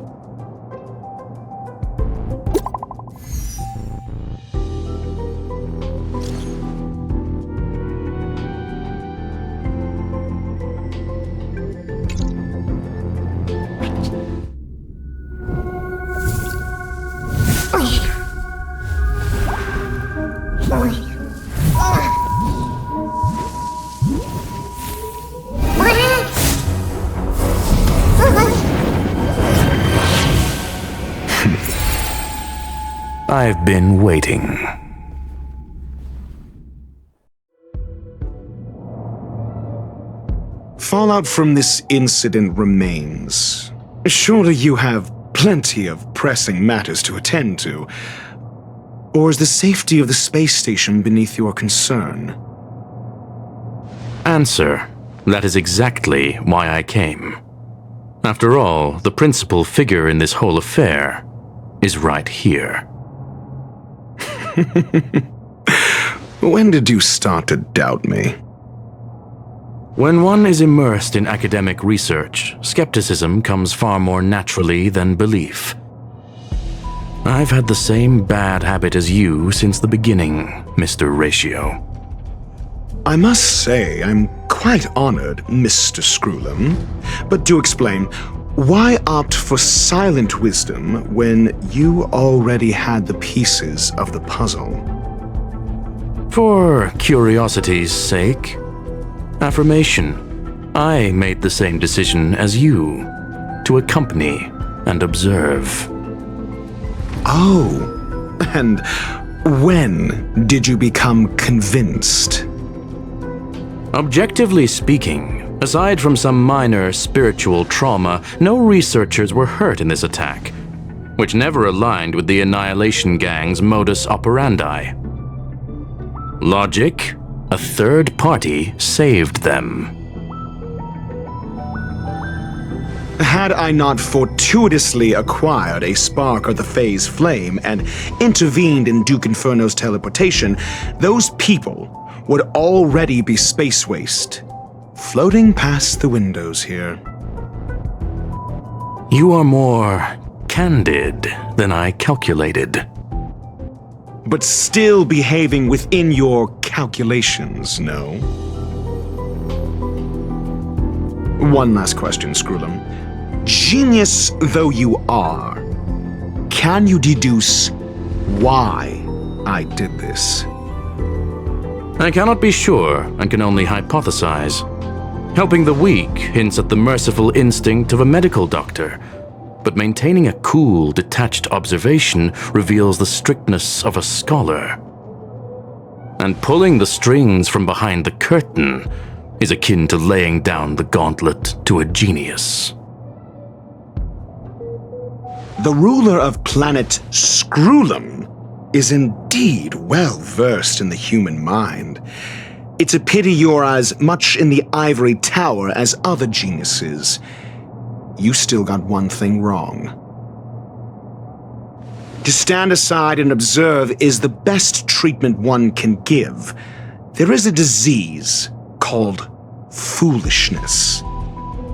I've been waiting. Fallout from this incident remains. Surely you have plenty of pressing matters to attend to. Or is the safety of the space station beneath your concern? Answer: that is exactly why I came. After all, the principal figure in this whole affair is right here. When did you start to doubt me? When one is immersed in academic research, skepticism comes far more naturally than belief. I've had the same bad habit as you since the beginning, Mr. Ratio. I must say I'm quite honored, Mr. Screwlam. But do explain, why opt for silent wisdom when you already had the pieces of the puzzle? For curiosity's sake. Affirmation: I made the same decision as you, to accompany and observe. Oh, and when did you become convinced? Objectively speaking, aside from some minor spiritual trauma, no researchers were hurt in this attack, which never aligned with the Annihilation Gang's modus operandi. Logic: a third party saved them. Had I not fortuitously acquired a spark of the phase flame and intervened in Duke Inferno's teleportation, those people would already be space waste, floating past the windows here. You are more candid than I calculated. But still behaving within your calculations, no? One last question, Screwlam. Genius though you are, can you deduce why I did this? I cannot be sure and can only hypothesize. Helping the weak hints at the merciful instinct of a medical doctor, but maintaining a cool, detached observation reveals the strictness of a scholar. And pulling the strings from behind the curtain is akin to laying down the gauntlet to a genius. The ruler of planet Screwlam is indeed well versed in the human mind. It's a pity you're as much in the ivory tower as other geniuses. You still got one thing wrong. To stand aside and observe is the best treatment one can give. There is a disease called foolishness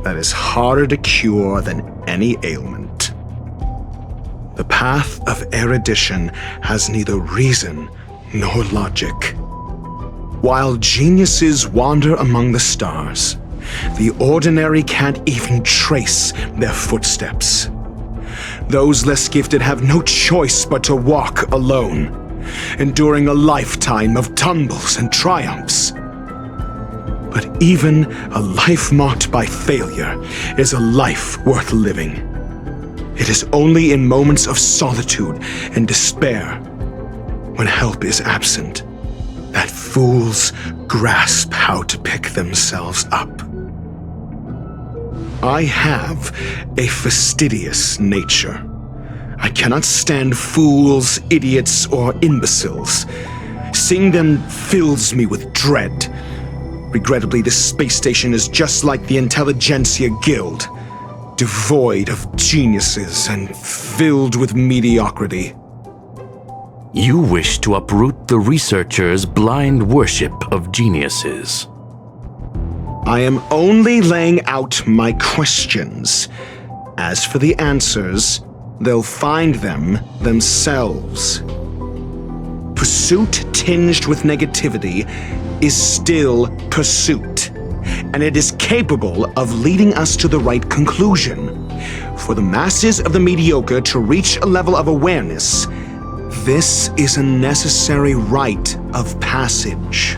that is harder to cure than any ailment. The path of erudition has neither reason nor logic. While geniuses wander among the stars, the ordinary can't even trace their footsteps. Those less gifted have no choice but to walk alone, enduring a lifetime of tumbles and triumphs. But even a life marked by failure is a life worth living. It is only in moments of solitude and despair, when help is absent, that fools grasp how to pick themselves up. I have a fastidious nature. I cannot stand fools, idiots, or imbeciles. Seeing them fills me with dread. Regrettably, this space station is just like the Intelligentsia Guild, devoid of geniuses and filled with mediocrity. You wish to uproot the researchers' blind worship of geniuses. I am only laying out my questions. As for the answers, they'll find them themselves. Pursuit tinged with negativity is still pursuit, and it is capable of leading us to the right conclusion. For the masses of the mediocre to reach a level of awareness, this is a necessary rite of passage.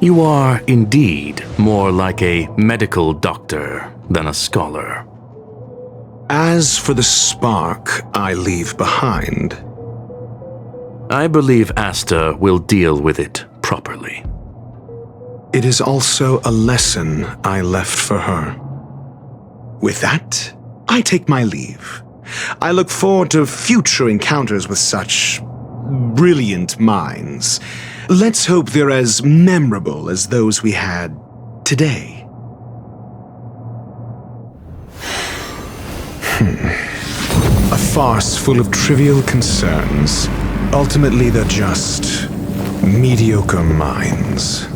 You are indeed more like a medical doctor than a scholar. As for the spark I leave behind, I believe Asta will deal with it properly. It is also a lesson I left for her. With that, I take my leave. I look forward to future encounters with such brilliant minds. Let's hope they're as memorable as those we had today. A farce full of trivial concerns. Ultimately, they're just mediocre minds.